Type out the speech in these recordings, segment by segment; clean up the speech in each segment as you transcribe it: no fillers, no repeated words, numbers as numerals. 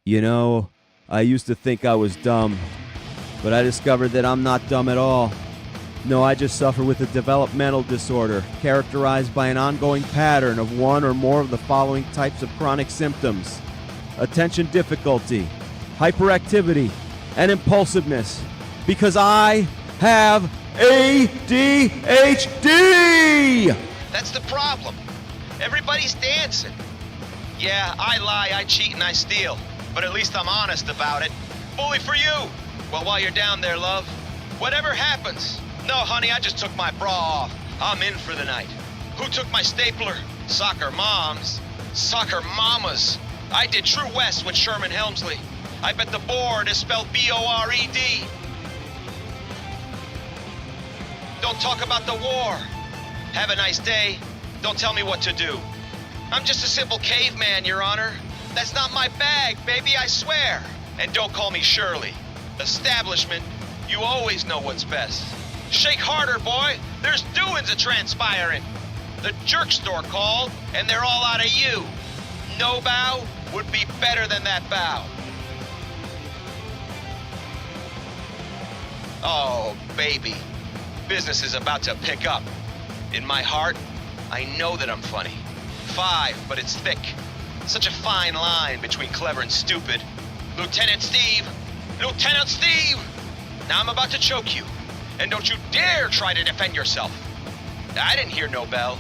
You know, I used to think I was dumb, but I discovered that I'm not dumb at all. No, I just suffer with a developmental disorder characterized by an ongoing pattern of one or more of the following types of chronic symptoms: attention difficulty, hyperactivity, and impulsiveness. Because I have ADHD! That's the problem. Everybody's dancing. Yeah, I lie, I cheat, and I steal. But at least I'm honest about it. Bully for you. Well, while you're down there, love, whatever happens. No, honey, I just took my bra off. I'm in for the night. Who took my stapler? Soccer moms. Soccer mamas. I did True West with Sherman Helmsley. I bet the board is spelled B-O-R-E-D. Don't talk about the war. Have a nice day. Don't tell me what to do. I'm just a simple caveman, Your Honor. That's not my bag, baby, I swear. And don't call me Shirley. Establishment, you always know what's best. Shake harder, boy. There's doings a-transpiring. The jerk store called, and they're all out of you. No bow would be better than that bow. Oh, baby. Business is about to pick up. In my heart, I know that I'm funny. 5, but it's thick. Such a fine line between clever and stupid. Lieutenant Steve! Lieutenant Steve! Now I'm about to choke you. And don't you dare try to defend yourself. I didn't hear no bell.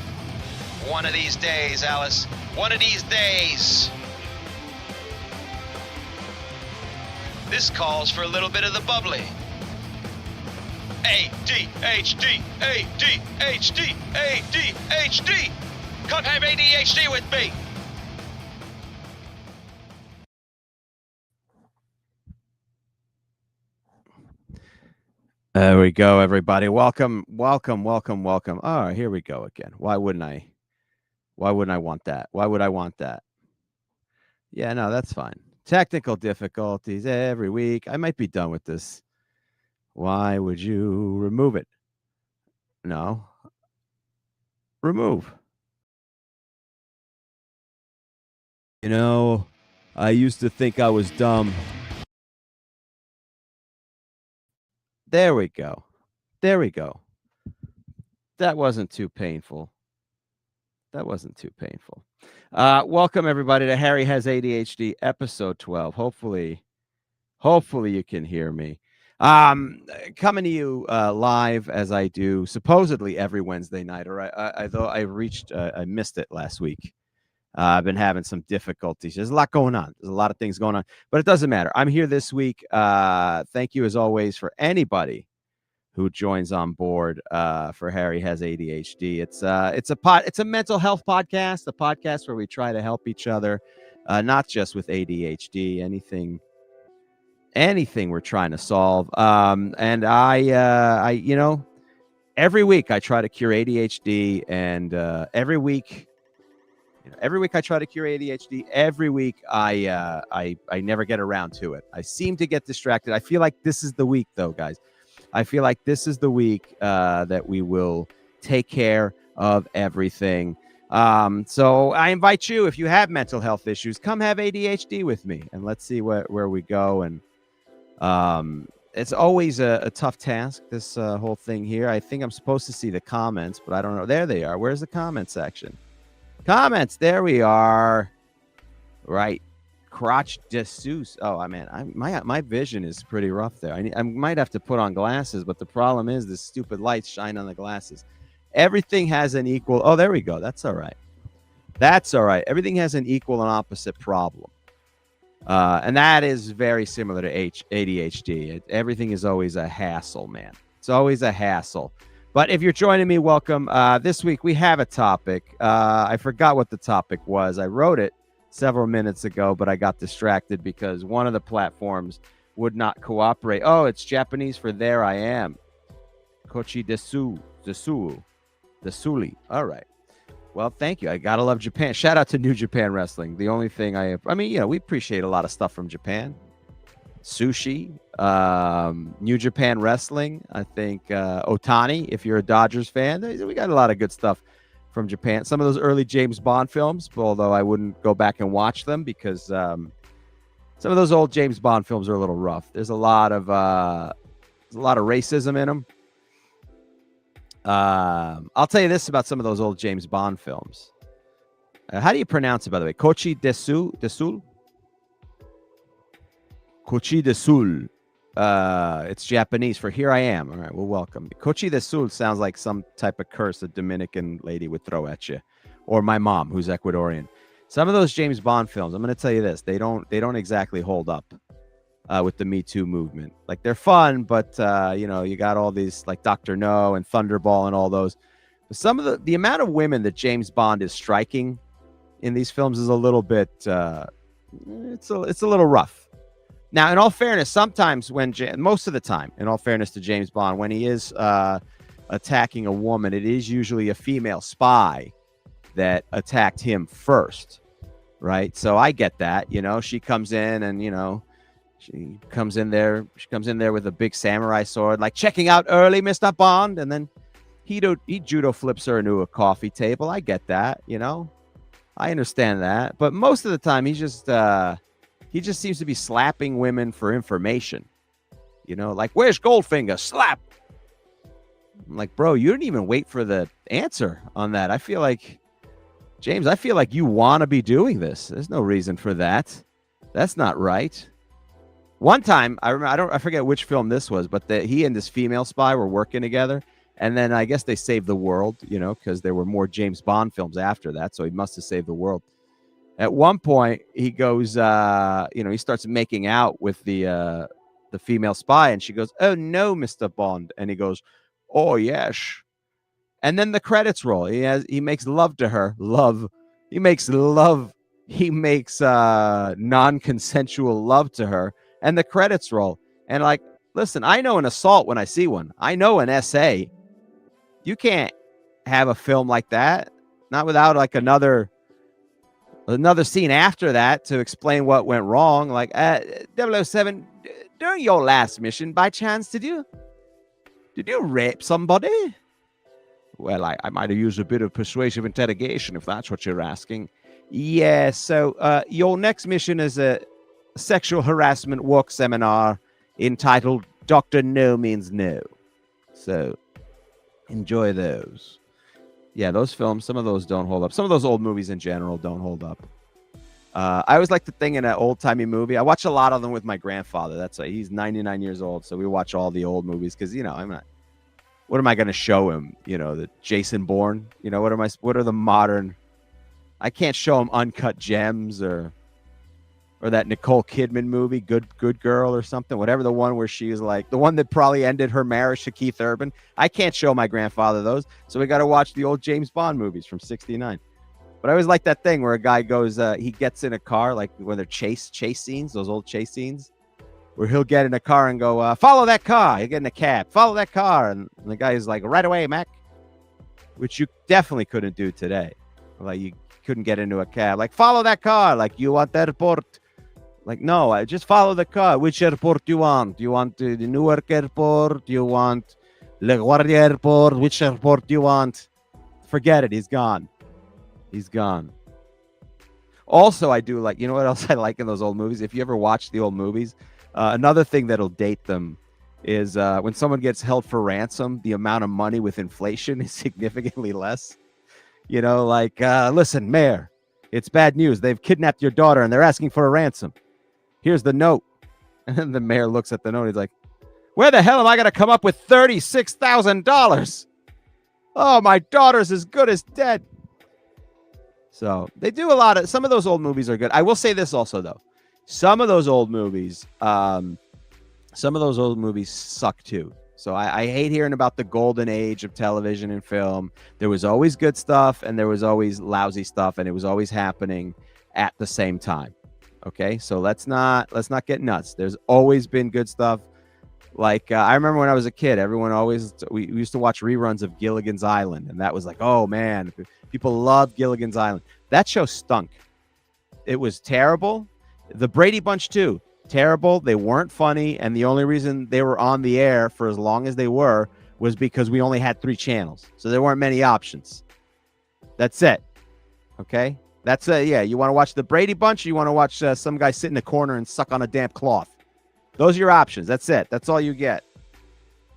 One of these days, Alice. One of these days. This calls for a little bit of the bubbly. ADHD, ADHD, ADHD. Come have ADHD with me. There we go, everybody. Welcome. Oh, here we go again. Why wouldn't I want that? Why would I want that? Yeah, no, that's fine. Technical difficulties every week. I might be done with this. Why would you remove it? No. Remove. You know, I used to think I was dumb. There we go. There we go. That wasn't too painful. Welcome, everybody, to Harry Has ADHD, episode 12. Hopefully you can hear me. Coming to you live as I do supposedly every Wednesday night. Or I missed it last week. I've been having some difficulties. There's a lot going on. There's a lot of things going on, but it doesn't matter. I'm here this week. Thank you as always for anybody who joins on board for Harry Has ADHD. It's a mental health podcast, a podcast where we try to help each other, not just with ADHD, anything we're trying to solve. And I every week I try to cure ADHD, and every week I try to cure ADHD. Every week I never get around to it. I seem to get distracted. I feel like this is the week, though, guys. I feel like this is the week that we will take care of everything. So I invite you, if you have mental health issues, come have ADHD with me, and let's see where we go. And it's always a tough task, this whole thing here. I think I'm supposed to see the comments, but I don't know. There they are. Where's the comment section? Comments. There we are. Right. Crotch Dessous. Oh, man, my vision is pretty rough there. I might have to put on glasses, but the problem is the stupid lights shine on the glasses. Everything has an equal. Oh, there we go. That's all right. Everything has an equal and opposite problem. And that is very similar to ADHD. Everything is always a hassle, man. It's always a hassle. But if you're joining me, welcome. This week we have a topic. I forgot what the topic was. I wrote it several minutes ago, but I got distracted because one of the platforms would not cooperate. Oh, it's Japanese for there I am. Kochi Desuli. All right. Well, thank you. I gotta love Japan. Shout out to New Japan Wrestling. The only thing we appreciate a lot of stuff from Japan. Sushi, New Japan Wrestling. I think Otani, if you're a Dodgers fan, we got a lot of good stuff from Japan. Some of those early James Bond films, although I wouldn't go back and watch them because some of those old James Bond films are a little rough. There's a lot of racism in them. I'll tell you this about some of those old James Bond films. How do you pronounce it, by the way? Cochi de Sul? Cochi de Sul. It's Japanese for here I am. All right, well, welcome. Cochi de Sul sounds like some type of curse a Dominican lady would throw at you, or my mom, who's Ecuadorian. Some of those James Bond films, I'm going to tell you this, they don't exactly hold up with the Me Too movement. Like, they're fun, but you got all these like Dr. No and Thunderball and all those. But some of the amount of women that James Bond is striking in these films is a little bit it's a little rough. Now, in all fairness, sometimes most of the time, in all fairness to James Bond, when he is attacking a woman, it is usually a female spy that attacked him first, right? So I get that. She comes in and she comes in there with a big samurai sword, like, checking out early, Mr. Bond, and then he judo flips her into a coffee table. I get that. I understand that, but most of the time he just seems to be slapping women for information. Like, where's Goldfinger? Slap. I'm like, bro, you didn't even wait for the answer on that. I feel like, James, you want to be doing this. There's no reason for that. That's not right. One time, I forget which film this was, but he and this female spy were working together. And then I guess they saved the world, because there were more James Bond films after that. So he must have saved the world. At one point, he goes, he starts making out with the female spy. And she goes, "Oh, no, Mr. Bond." And he goes, "Oh, yes." And then the credits roll. He makes love to her. He makes non-consensual love to her. And the credits roll. And like, listen, I know an assault when I see one. I know an SA. You can't have a film like that, not without like another scene after that to explain what went wrong. Like, 007, during your last mission, by chance, did you rape somebody? Well, I might have used a bit of persuasive interrogation, if that's what you're asking. Yeah, so your next mission is a sexual harassment work seminar entitled Dr. No Means No. So enjoy those. Yeah, those films, some of those don't hold up. Some of those old movies in general don't hold up. I always like the thing in an old-timey movie. I watch a lot of them with my grandfather. That's why he's 99 years old, so we watch all the old movies because, what am I going to show him? The Jason Bourne? What are the modern? I can't show him Uncut Gems or that Nicole Kidman movie, Good Girl or something, whatever, the one where she is like, the one that probably ended her marriage to Keith Urban. I can't show my grandfather those, so we got to watch the old James Bond movies from '69. But I always like that thing where a guy goes, he gets in a car, like when they're chase scenes, those old chase scenes, where he'll get in a car and go, follow that car. He'll get in a cab, follow that car. And the guy is like, right away, Mac, which you definitely couldn't do today. Like, you couldn't get into a cab. Like, follow that car. Like, you want that airport? Like, no, I just follow the car. Which airport do you want? Do you want the Newark airport? Do you want LaGuardia airport? Which airport do you want? Forget it. He's gone. He's gone. Also, I do like, you know what else I like in those old movies? If you ever watch the old movies, another thing that'll date them is when someone gets held for ransom, the amount of money with inflation is significantly less. Listen, Mayor, it's bad news. They've kidnapped your daughter and they're asking for a ransom. Here's the note. And then the mayor looks at the note. He's like, where the hell am I going to come up with $36,000? Oh, my daughter's as good as dead. So they do some of those old movies are good. I will say this also, though. Some of those old movies suck too. So I hate hearing about the golden age of television and film. There was always good stuff and there was always lousy stuff, and it was always happening at the same time. Okay, so let's not get nuts. There's always been good stuff. Like I remember when I was a kid, we used to watch reruns of Gilligan's Island, and that was like, oh man, people loved Gilligan's Island. That show stunk. It was terrible. The Brady Bunch too, terrible. They weren't funny, and the only reason they were on the air for as long as they were was because we only had 3 channels, so there weren't many options. That's it. Okay. That's yeah. You want to watch the Brady Bunch? Or you want to watch some guy sit in a corner and suck on a damp cloth? Those are your options. That's it. That's all you get.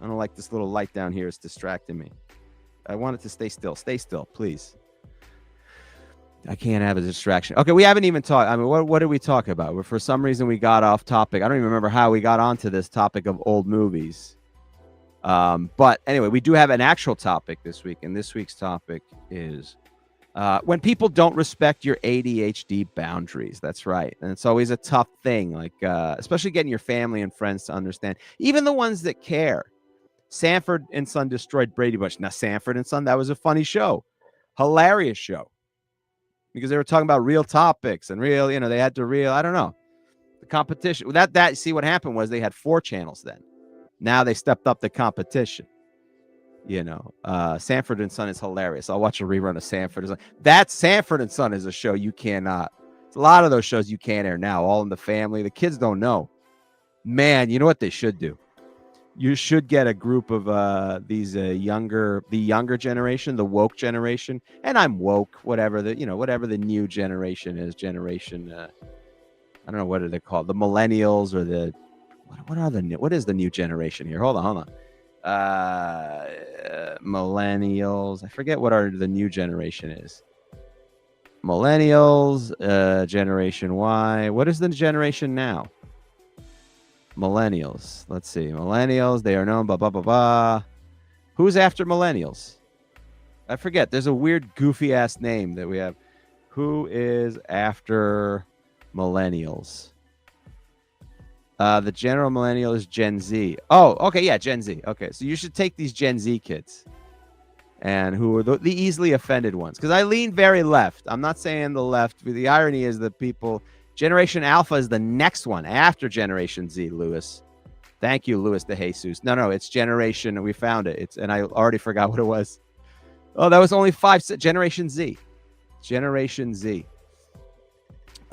I don't like this little light down here. It's distracting me. I want it to stay still. Stay still, please. I can't have a distraction. Okay, we haven't even talked. I mean, what did we talk about? For some reason, we got off topic. I don't even remember how we got onto this topic of old movies. But anyway, we do have an actual topic this week, and this week's topic is when people don't respect your ADHD boundaries. That's right, and it's always a tough thing, like especially getting your family and friends to understand, even the ones that care. Sanford and Son destroyed Brady Bunch. Now, Sanford and Son, that was a funny show, hilarious show, because they were talking about real topics and real, they had to I don't know, the competition. That see what happened was they had 4 channels then. Now they stepped up the competition. Sanford and Son is hilarious. I'll watch a rerun of Sanford and Son. That Sanford and Son is a show you cannot. It's a lot of those shows you can't air now. All in the Family. The kids don't know. Man, you know what they should do? You should get a group of these the younger generation, the woke generation, and I'm woke, whatever the new generation is. Generation, I don't know what are they called, the millennials or the what is the new generation here? Hold on. Millennials. I forget what the new generation is. Millennials, Generation Y. What is the generation now? Millennials. Let's see. Millennials. They are known. Blah blah blah blah. Who's after millennials? I forget. There's a weird, goofy ass name that we have. Who is after millennials? The general millennial is Gen Z. Oh, okay, yeah, Gen Z. Okay, so you should take these Gen Z kids, and who are the easily offended ones. Because I lean very left. I'm not saying the left. The irony is that people. Generation Alpha is the next one after Generation Z, Lewis. Thank you, Lewis de Jesus. No, it's Generation. We found it. And I already forgot what it was. Oh, that was only 5. Generation Z. Generation Z.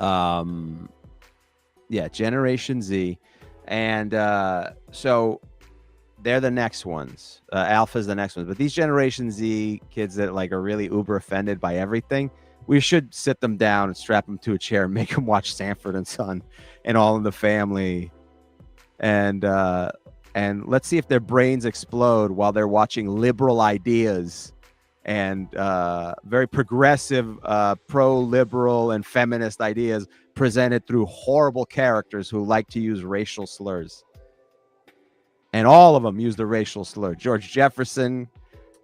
Yeah, Generation Z. And so they're the next ones. Alpha is the next ones. But these Generation Z kids that are really uber offended by everything, we should sit them down and strap them to a chair and make them watch Sanford and Son and All in the Family. And let's see if their brains explode while they're watching liberal ideas and very progressive, pro-liberal and feminist ideas presented through horrible characters who like to use racial slurs. And all of them use the racial slur. George Jefferson,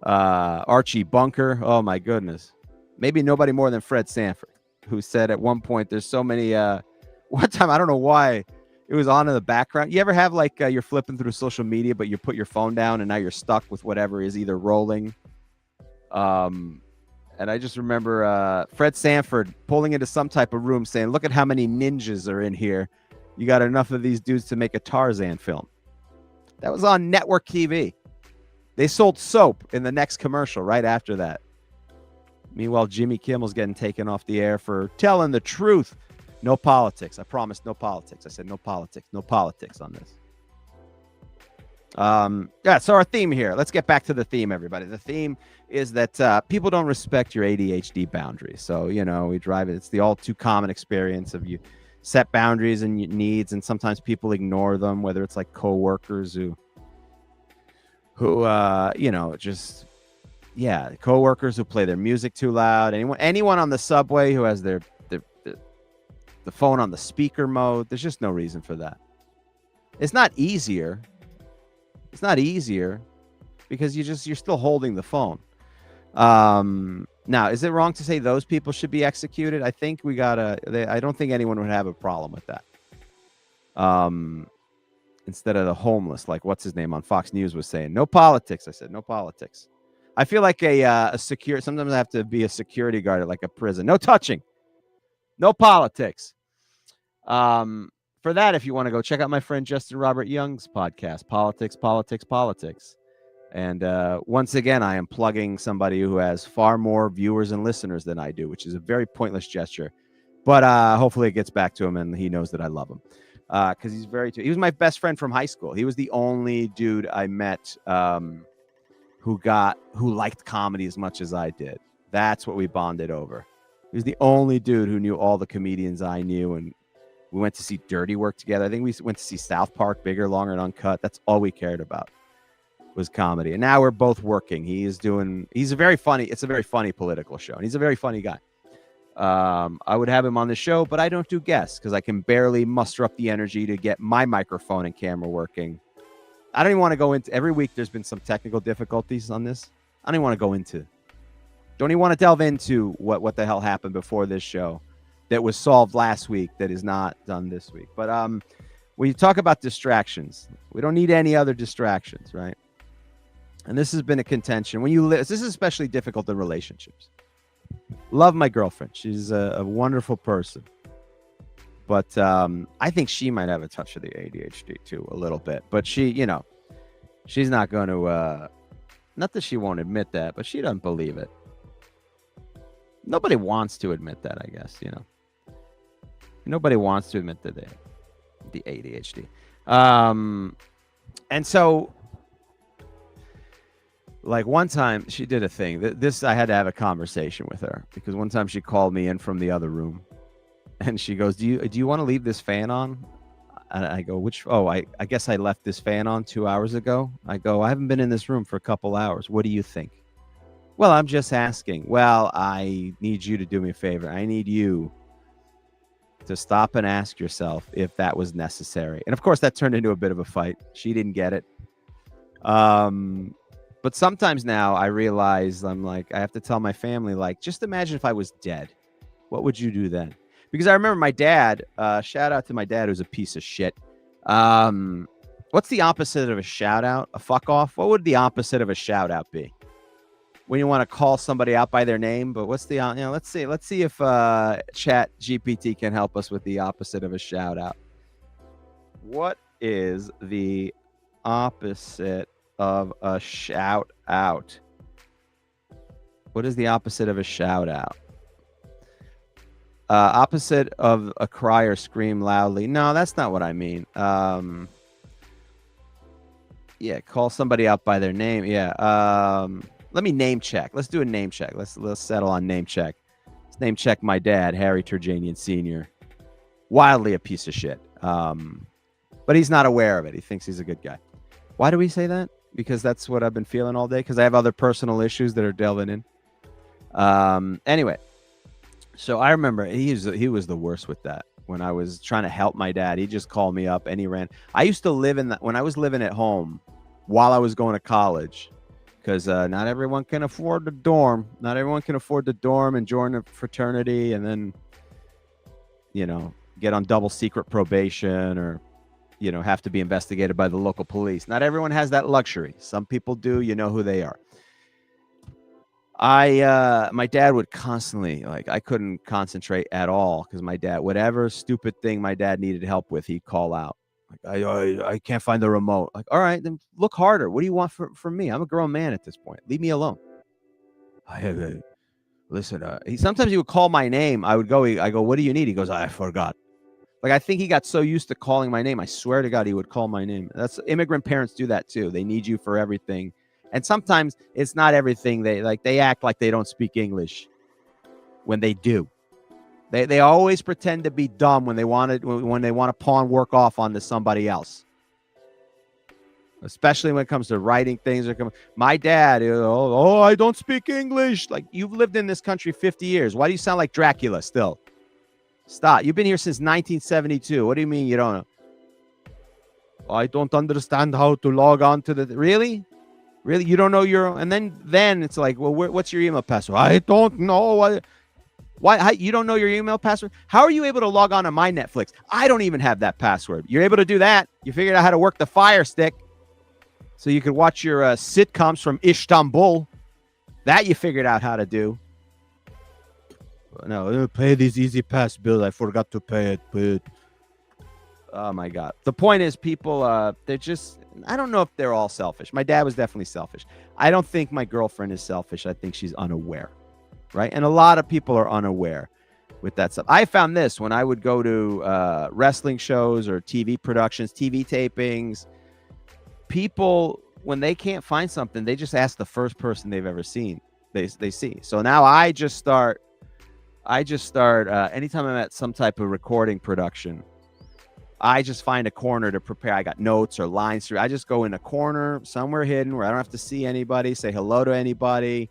Archie Bunker. Oh, my goodness. Maybe nobody more than Fred Sanford, who said at one point, there's so many, one time, I don't know why, it was on in the background. You ever have you're flipping through social media, but you put your phone down and now you're stuck with whatever is either rolling. And I just remember Fred Sanford pulling into some type of room saying, look at how many ninjas are in here. You got enough of these dudes to make a Tarzan film. That was on network TV. They sold soap in the next commercial right after that. Meanwhile, Jimmy Kimmel's getting taken off the air for telling the truth. No politics. I promised no politics. I said no politics. No politics on this. Yeah, so our theme here. Let's get back to the theme, everybody. The theme is that people don't respect your ADHD boundaries. So, we drive it. It's the all too common experience of you set boundaries and needs, and sometimes people ignore them, whether it's like coworkers who just... Yeah, coworkers who play their music too loud. Anyone on the subway who has the phone on the speaker mode. There's just no reason for that. It's not easier. It's not easier because you're still holding the phone. Now, is it wrong to say those people should be executed? I think I don't think anyone would have a problem with that. Instead of the homeless, like what's his name on Fox News was saying, no politics. I said no politics. I feel like sometimes I have to be a security guard at like a prison. No touching. No politics. For that, if you want to go check out my friend Justin Robert Young's podcast, Politics, Politics, Politics. And once again, I am plugging somebody who has far more viewers and listeners than I do, which is a very pointless gesture. But hopefully it gets back to him and he knows that I love him. Because he was my best friend from high school. He was the only dude I met who liked comedy as much as I did. That's what we bonded over. He was the only dude who knew all the comedians I knew, and we went to see Dirty Work together. I think we went to see South Park, Bigger, Longer, and Uncut. That's all we cared about was comedy. And now we're both working. He's a very funny, it's a very funny political show, and he's a very funny guy. I would have him on the show, but I don't do guests because I can barely muster up the energy to get my microphone and camera working. I don't even want to go into, every week there's been some technical difficulties on this. I don't even want to go into, don't even want to delve into what the hell happened before this show that was solved last week that is not done this week. But when you talk about distractions, we don't need any other distractions, right? And this has been a contention. When you live, this is especially difficult in relationships. Love my girlfriend. She's a wonderful person. But I think she might have a touch of the ADHD too, a little bit. But she, she's not going to, not that she won't admit that, but she doesn't believe it. Nobody wants to admit that, I guess, Nobody wants to admit that the ADHD. And so, like one time she did a thing. This I had to have a conversation with her because one time she called me in from the other room, and she goes, "Do you want to leave this fan on?" And I go, "Which? Oh, I guess I left this fan on 2 hours ago." I go, "I haven't been in this room for a couple hours. What do you think?" "Well, I'm just asking." "Well, I need you to do me a favor. I need you to stop and ask yourself if that was necessary." And of course, that turned into a bit of a fight. She didn't get it. But sometimes now I realize I'm like, I have to tell my family, like, just imagine if I was dead. What would you do then? Because I remember my dad, shout out to my dad, who's a piece of shit. What's the opposite of a shout out? A fuck off? What would the opposite of a shout out be? When you want to call somebody out by their name, but what's the, let's see if Chat GPT can help us with the opposite of a shout out. What is the opposite of a shout out? What is the opposite of a shout out? Opposite of a cry or scream loudly. No, that's not what I mean. Yeah, call somebody out by their name. Yeah. Let me name check. Let's do a name check. Let's settle on name check. Let's name check my dad, Harry Turjanian Sr. Wildly a piece of shit. But he's not aware of it. He thinks he's a good guy. Why do we say that? Because that's what I've been feeling all day. Because I have other personal issues that are delving in. Anyway, so I remember he was the worst with that. When I was trying to help my dad, he just called me up and he ran. I used to live in that when I was living at home while I was going to college. Because not everyone can afford the dorm. Not everyone can afford the dorm and join a fraternity and then, get on double secret probation or, have to be investigated by the local police. Not everyone has that luxury. Some people do. You know who they are. My dad would constantly, I couldn't concentrate at all because my dad, whatever stupid thing my dad needed help with, he'd call out. Like, I can't find the remote. Like, all right, then look harder. What do you want from me? I'm a grown man at this point. Leave me alone. Listen, sometimes he would call my name. I go, what do you need? He goes, I forgot. Like, I think he got so used to calling my name. I swear to God, he would call my name. That's immigrant parents do that too. They need you for everything. And sometimes it's not everything. They act like they don't speak English when they do. They always pretend to be dumb when they want to pawn work off onto somebody else. Especially when it comes to writing things. My dad, I don't speak English. Like, you've lived in this country 50 years. Why do you sound like Dracula still? Stop. You've been here since 1972. What do you mean you don't know? I don't understand how to log on to the... Really? Really? You don't know your... And then it's like, well, what's your email password? I don't know. Why you don't know your email password? How are you able to log on to my Netflix? I don't even have that password. You're able to do that. You figured out how to work the Fire Stick so you could watch your sitcoms from Istanbul. That you figured out how to do. No, pay these Easy Pass bills. I forgot to pay it. But oh my God. The point is, people, they're just... I don't know if they're all selfish. My dad was definitely selfish. I don't think my girlfriend is selfish. I think she's unaware. Right. And a lot of people are unaware with that stuff. I found this when I would go to wrestling shows or TV productions, TV tapings. People, when they can't find something, they just ask the first person they've ever seen. They see. So now I I just start, anytime I'm at some type of recording production, I just find a corner to prepare. I got notes or lines through. I just go in a corner somewhere hidden where I don't have to see anybody, say hello to anybody,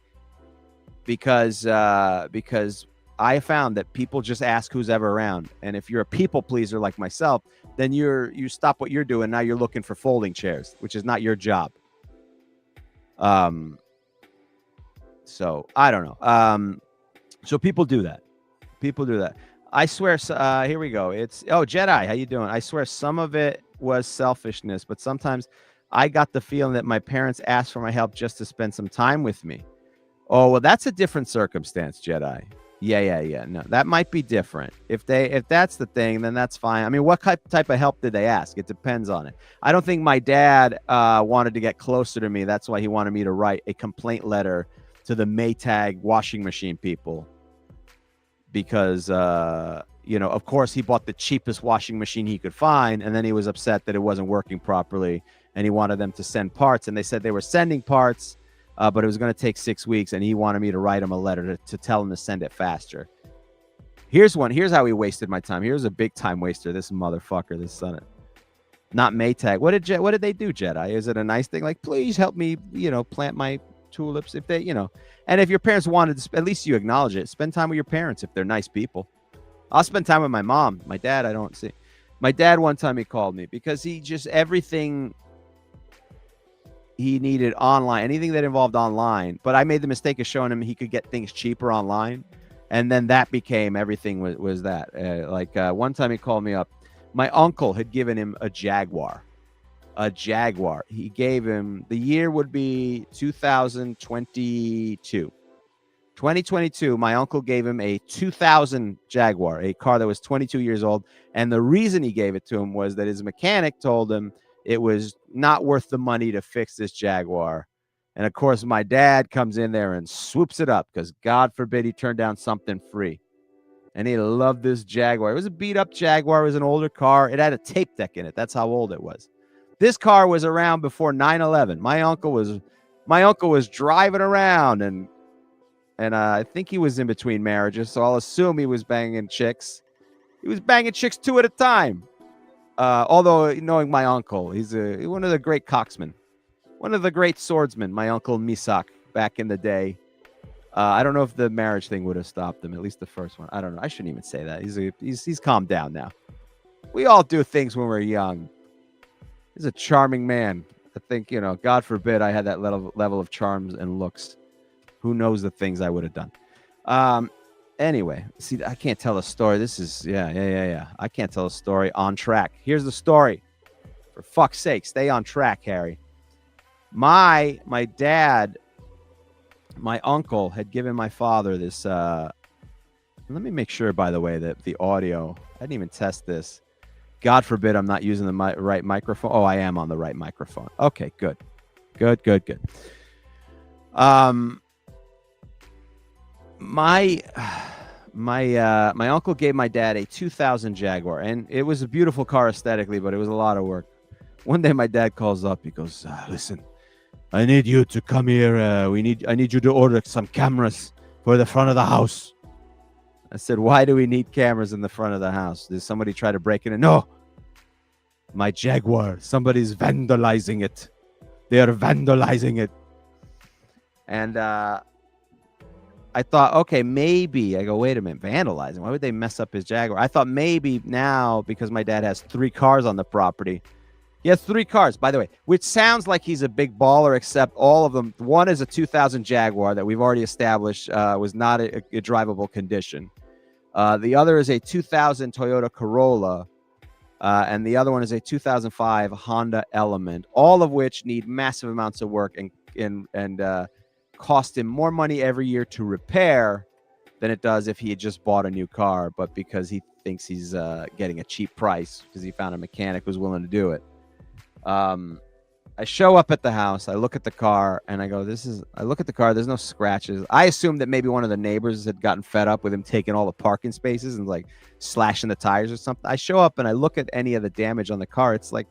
because I found that people just ask who's ever around. And if you're a people pleaser like myself, then you stop what you're doing. Now you're looking for folding chairs, which is not your job. So I don't know. So people do that. People do that. I swear, here we go. It's, oh, Jedi, how you doing? I swear some of it was selfishness, but sometimes I got the feeling that my parents asked for my help just to spend some time with me. Oh, well, that's a different circumstance, Jedi. Yeah. No, that might be different. If that's the thing, then that's fine. I mean, what type of help did they ask? It depends on it. I don't think my dad wanted to get closer to me. That's why he wanted me to write a complaint letter to the Maytag washing machine people. Because, of course, he bought the cheapest washing machine he could find, and then he was upset that it wasn't working properly, and he wanted them to send parts, and they said they were sending parts, but it was going to take 6 weeks, and he wanted me to write him a letter to tell him to send it faster. Here's how he wasted my time. Here's a big time waster, this motherfucker, this son of... Not Maytag. What did they do, Jedi? Is it a nice thing? Like, please help me, plant my tulips, if they, and if your parents wanted to, at least you acknowledge it. Spend time with your parents if they're nice people. I'll spend time with my mom. My dad, I don't see. My dad, one time he called me because he just, everything he needed online, anything that involved online, but I made the mistake of showing him he could get things cheaper online, and then that became everything was that. One time he called me up. My uncle had given him a Jaguar. He gave him, the year would be 2022. My uncle gave him a 2000 Jaguar, a car that was 22 years old. And the reason he gave it to him was that his mechanic told him it was not worth the money to fix this Jaguar. And of course, my dad comes in there and swoops it up because God forbid he turned down something free. And he loved this Jaguar. It was a beat up Jaguar. It was an older car. It had a tape deck in it. That's how old it was. This car was around before 9/11. My uncle was driving around, and I think he was in between marriages, so I'll assume he was banging chicks. He was banging chicks 2 at a time. Although, knowing my uncle, he's one of the great cocksmen, one of the great swordsmen, my uncle Misak, back in the day. I don't know if the marriage thing would have stopped him, at least the first one. I don't know. I shouldn't even say that. He's calmed down now. We all do things when we're young. He's a charming man. I think, God forbid I had that level of charms and looks. Who knows the things I would have done. Anyway, see, I can't tell a story. This is, yeah. I can't tell a story on track. Here's the story. For fuck's sake, stay on track, Harry. My dad, my uncle had given my father this, let me make sure, by the way, that the audio, I didn't even test this. God forbid I'm not using the right microphone. Oh, I am on the right microphone. Okay, good. My uncle gave my dad a 2000 Jaguar, and it was a beautiful car aesthetically, but it was a lot of work. One day my dad calls up. He goes, listen, I need you to come here. I need you to order some cameras for the front of the house. I said, why do we need cameras in the front of the house? Did somebody try to break it in? No. My Jaguar. Somebody's vandalizing it. They are vandalizing it. And I thought, okay, maybe. I go, wait a minute. Vandalizing? Why would they mess up his Jaguar? I thought maybe now, because my dad has 3 cars on the property. He has 3 cars, by the way, which sounds like he's a big baller, except all of them. One is a 2000 Jaguar that we've already established was not a drivable condition. The other is a 2000 Toyota Corolla, and the other one is a 2005 Honda Element, all of which need massive amounts of work and cost him more money every year to repair than it does if he had just bought a new car, but because he thinks he's getting a cheap price because he found a mechanic who's willing to do it. I show up at the house, I look at the car, and I go, I look at the car, there's no scratches. I assumed that maybe one of the neighbors had gotten fed up with him taking all the parking spaces and like slashing the tires or something. I show up and I look at any of the damage on the car. It's like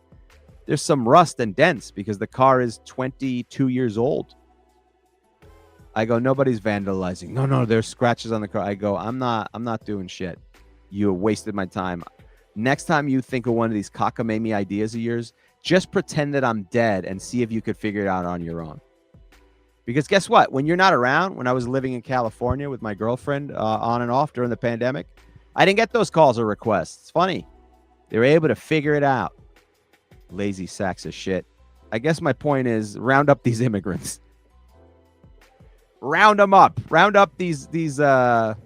there's some rust and dents because the car is 22 years old. I go, nobody's vandalizing. No, there's scratches on the car. I go, I'm not doing shit. You wasted my time. Next time you think of one of these cockamamie ideas of yours, just pretend that I'm dead and see if you could figure it out on your own. Because guess what? When you're not around, when I was living in California with my girlfriend on and off during the pandemic, I didn't get those calls or requests. It's funny. They were able to figure it out. Lazy sacks of shit. I guess my point is round up these immigrants. Round them up. Round up these the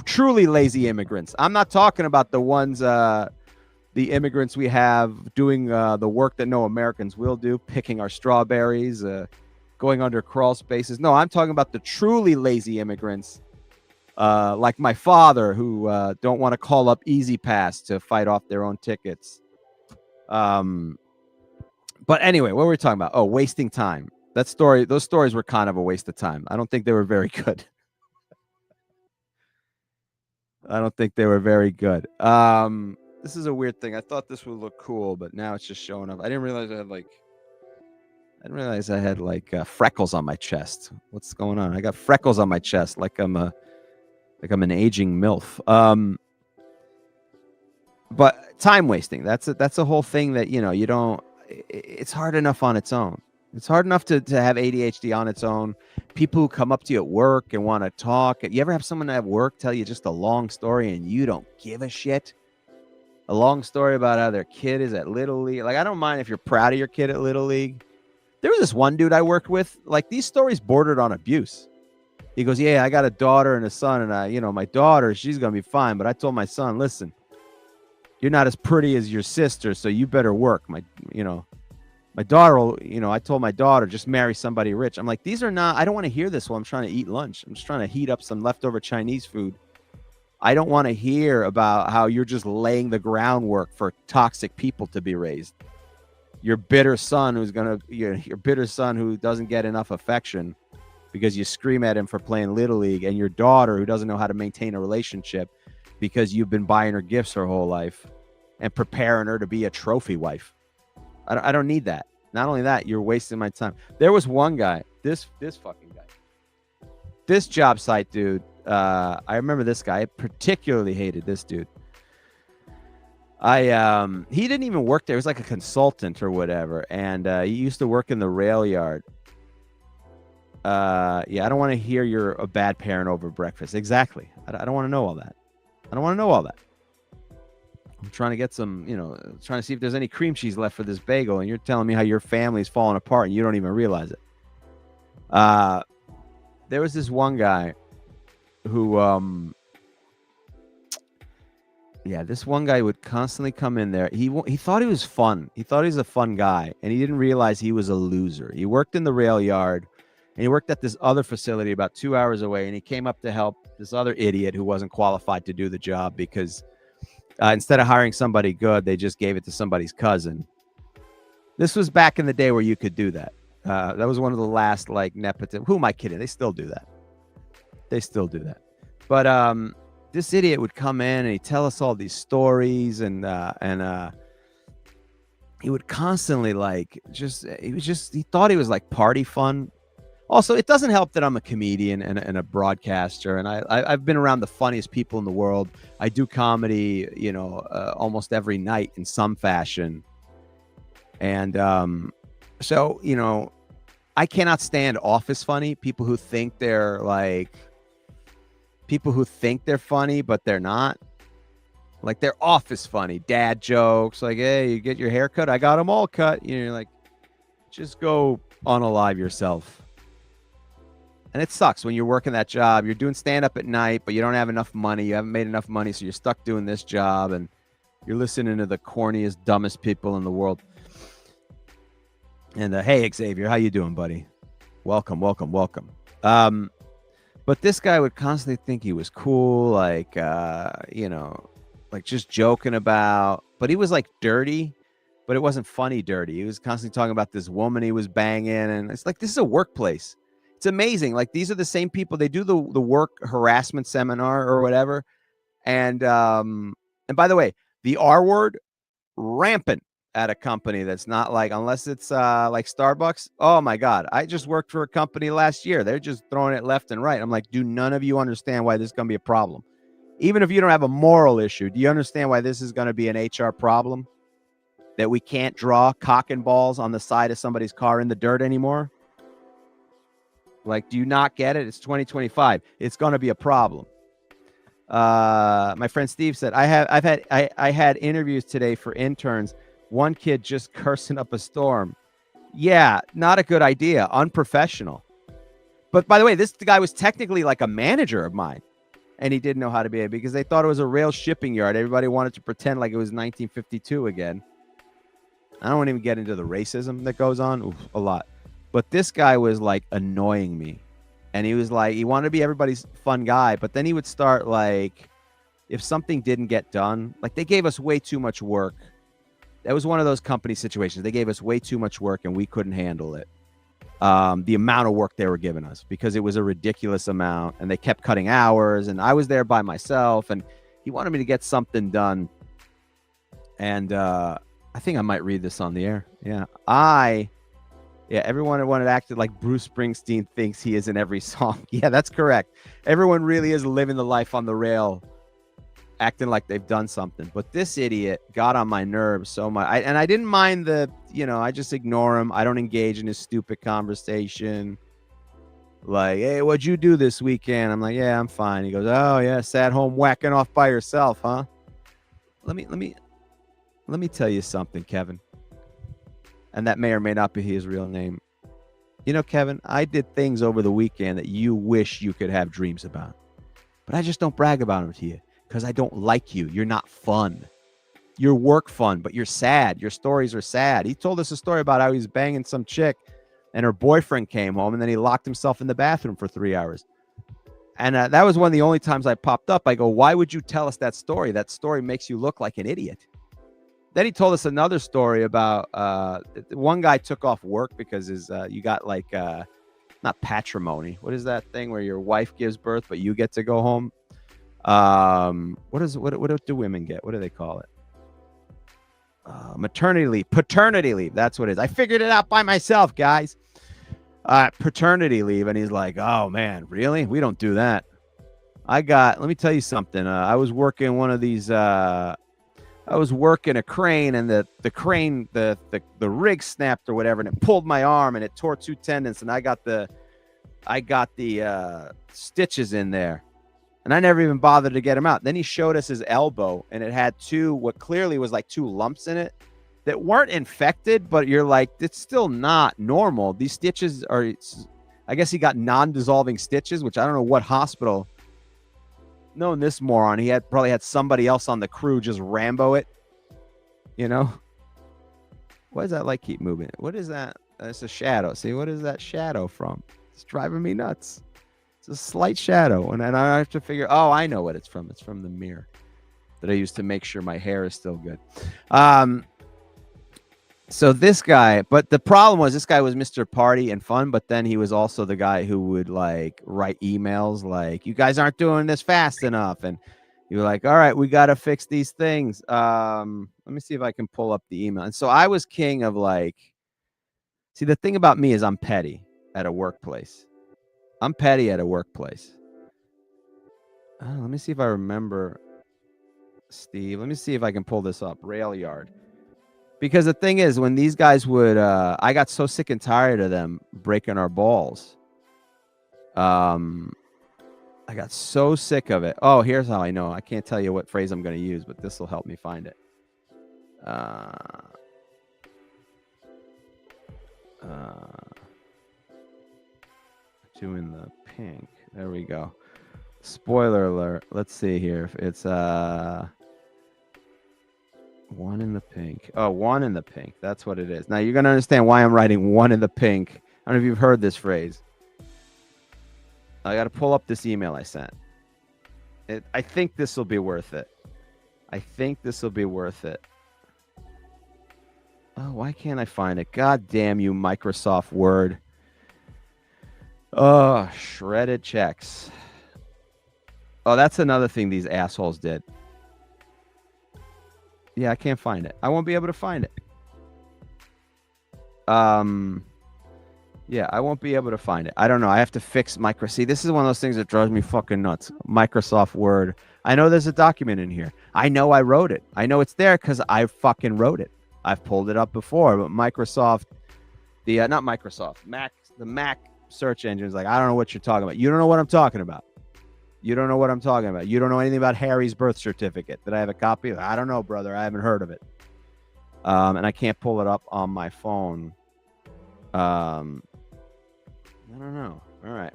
truly lazy immigrants. I'm not talking about the ones the immigrants we have doing the work that no Americans will do, picking our strawberries, going under crawl spaces. No, I'm talking about the truly lazy immigrants, like my father, who don't want to call up Easy Pass to fight off their own tickets. But anyway, what were we talking about? Oh, wasting time. Those stories were kind of a waste of time. I don't think they were very good. I don't think they were very good. This is a weird thing. I thought this would look cool, but now it's just showing up. I didn't realize I had like freckles on my chest. What's going on? I got freckles on my chest, like I'm an aging MILF. But time wasting. That's a whole thing that you don't. It's hard enough on its own. It's hard enough to have ADHD on its own. People who come up to you at work and want to talk. You ever have someone at work tell you just a long story and you don't give a shit? A long story about how their kid is at Little League. Like, I don't mind if you're proud of your kid at Little League. There was this one dude I worked with. Like, these stories bordered on abuse. He goes, yeah, I got a daughter and a son. And my daughter, she's going to be fine. But I told my son, listen, you're not as pretty as your sister, so you better work. My daughter will, I told my daughter, just marry somebody rich. I'm like, these are not, I don't want to hear this while I'm trying to eat lunch. I'm just trying to heat up some leftover Chinese food. I don't want to hear about how you're just laying the groundwork for toxic people to be raised. Your bitter son your bitter son who doesn't get enough affection because you scream at him for playing Little League, and your daughter who doesn't know how to maintain a relationship because you've been buying her gifts her whole life and preparing her to be a trophy wife. I don't need that. Not only that, you're wasting my time. There was one guy, this fucking guy, this job site dude. I remember this guy. I particularly hated this dude. He didn't even work there. He was like a consultant or whatever. And he used to work in the rail yard. I don't want to hear you're a bad parent over breakfast. Exactly. I don't want to know all that. I don't want to know all that. I'm trying to get some, trying to see if there's any cream cheese left for this bagel. And you're telling me how your family's falling apart and you don't even realize it. There was this one guy who, this one guy would constantly come in there. He thought he was fun. He thought he was a fun guy, and he didn't realize he was a loser. He worked in the rail yard, and he worked at this other facility about 2 hours away, and he came up to help this other idiot who wasn't qualified to do the job because instead of hiring somebody good, they just gave it to somebody's cousin. This was back in the day where you could do that. That was one of the last, like, nepotism. Who am I kidding? They still do that. But this idiot would come in and he'd tell us all these stories, and he would constantly he thought he was like party fun. Also, it doesn't help that I'm a comedian and a broadcaster, and I've been around the funniest people in the world. I do comedy, almost every night in some fashion. And so, I cannot stand office funny, people who think they're funny, but they're not. Like, they're office funny, dad jokes, like, hey, you get your hair cut? I got them all cut. You're like, just go unalive yourself. And it sucks when you're working that job. You're doing stand-up at night, but you don't have enough money. You haven't made enough money, so you're stuck doing this job, and you're listening to the corniest, dumbest people in the world. And hey, Xavier, how you doing, buddy? Welcome. But this guy would constantly think he was cool, like just joking about. But he was like dirty, but it wasn't funny dirty. He was constantly talking about this woman he was banging, and it's like, this is a workplace. It's amazing. Like, these are the same people. They do the work harassment seminar or whatever. And by the way, the R word, rampant. at a company that's not like, unless it's like Starbucks. Oh my God. I just worked for a company last year. They're just throwing it left and right. I'm like, do none of you understand why this is going to be a problem? Even if you don't have a moral issue, do you understand why this is going to be an HR problem? That we can't draw cock and balls on the side of somebody's car in the dirt anymore? Like, do you not get it? It's 2025. It's going to be a problem. My friend Steve said, I had interviews today for interns. One kid just cursing up a storm. Yeah, not a good idea. Unprofessional. But by the way, this guy was technically like a manager of mine, and he didn't know how to behave because they thought it was a rail shipping yard. Everybody wanted to pretend like it was 1952 again. I don't want to even get into the racism that goes on. Oof, a lot. But this guy was like annoying me. And he was like, he wanted to be everybody's fun guy. But then he would start like, if something didn't get done, like they gave us way too much work. That was one of those company situations. They gave us way too much work and we couldn't handle it. The amount of work they were giving us, because it was a ridiculous amount, and they kept cutting hours, and I was there by myself, and he wanted me to get something done. And I think I might read this on the air. Yeah. Everyone wanted acted like Bruce Springsteen thinks he is in every song. Yeah, that's correct. Everyone really is living the life on the rail, acting like they've done something. But this idiot got on my nerves so much. And I didn't mind I just ignore him. I don't engage in his stupid conversation. Like, hey, what'd you do this weekend? I'm like, yeah, I'm fine. He goes, oh yeah, sat home whacking off by yourself, huh? Let me tell you something, Kevin. And that may or may not be his real name. You know, Kevin, I did things over the weekend that you wish you could have dreams about. But I just don't brag about them to you because I don't like you. You're not fun. You're work fun, but you're sad. Your stories are sad. He told us a story about how he was banging some chick and her boyfriend came home, and then he locked himself in the bathroom for 3 hours. And that was one of the only times I popped up. I go, why would you tell us that story? That story makes you look like an idiot. Then he told us another story about one guy took off work because you got like not patrimony. What is that thing where your wife gives birth but you get to go home? What do women get? What do they call it? Maternity leave, paternity leave. That's what it is. I figured it out by myself, guys. Paternity leave, and he's like, "Oh man, really? We don't do that." Let me tell you something. I was working one of these. I was working a crane, and the crane, the rig snapped or whatever, and it pulled my arm, and it tore 2 tendons, and I got the stitches in there, and I never even bothered to get him out. Then he showed us his elbow, and it had what clearly was like 2 lumps in it that weren't infected, but you're like, it's still not normal. These stitches are, I guess he got non-dissolving stitches, which I don't know what hospital. Knowing this moron, he probably had somebody else on the crew just Rambo it, you know. Why does that light keep moving? What is that? It's a shadow. See, what is that shadow from? It's driving me nuts. It's a slight shadow, and then I have to figure. Oh, I know what it's from. It's from the mirror that I use to make sure my hair is still good. So this guy, but the problem was this guy was Mr. Party and Fun, but then he was also the guy who would like write emails like, you guys aren't doing this fast enough. And you were like, all right, we got to fix these things. Let me see if I can pull up the email. And so I was king of like, see, the thing about me is I'm petty at a workplace. I'm petty at a workplace. Let me see if I remember, Steve. Let me see if I can pull this up. Rail yard. Because the thing is, when these guys would, I got so sick and tired of them breaking our balls. I got so sick of it. Oh, here's how I know. I can't tell you what phrase I'm going to use, but this will help me find it. Two in the pink. There we go. Spoiler alert. Let's see here. It's one in the pink. Oh, one in the pink. That's what it is. Now you're going to understand why I'm writing one in the pink. I don't know if you've heard this phrase. I got to pull up this email I sent. I think this will be worth it. Oh, why can't I find it? God damn you, Microsoft Word. Oh, shredded checks. Oh, that's another thing these assholes did. Yeah, I can't find it. I won't be able to find it. Yeah, I won't be able to find it. I don't know. I have to fix Microsoft. See, this is one of those things that drives me fucking nuts. Microsoft Word. I know there's a document in here. I know I wrote it. I know it's there because I fucking wrote it. I've pulled it up before, but Microsoft, not Microsoft, Mac, the Mac search engine is like, I don't know what you're talking about. You don't know what I'm talking about. You don't know what I'm talking about. You don't know anything about Harry's birth certificate. Did I have a copy of it? I don't know, brother. I haven't heard of it. And I can't pull it up on my phone. I don't know. All right.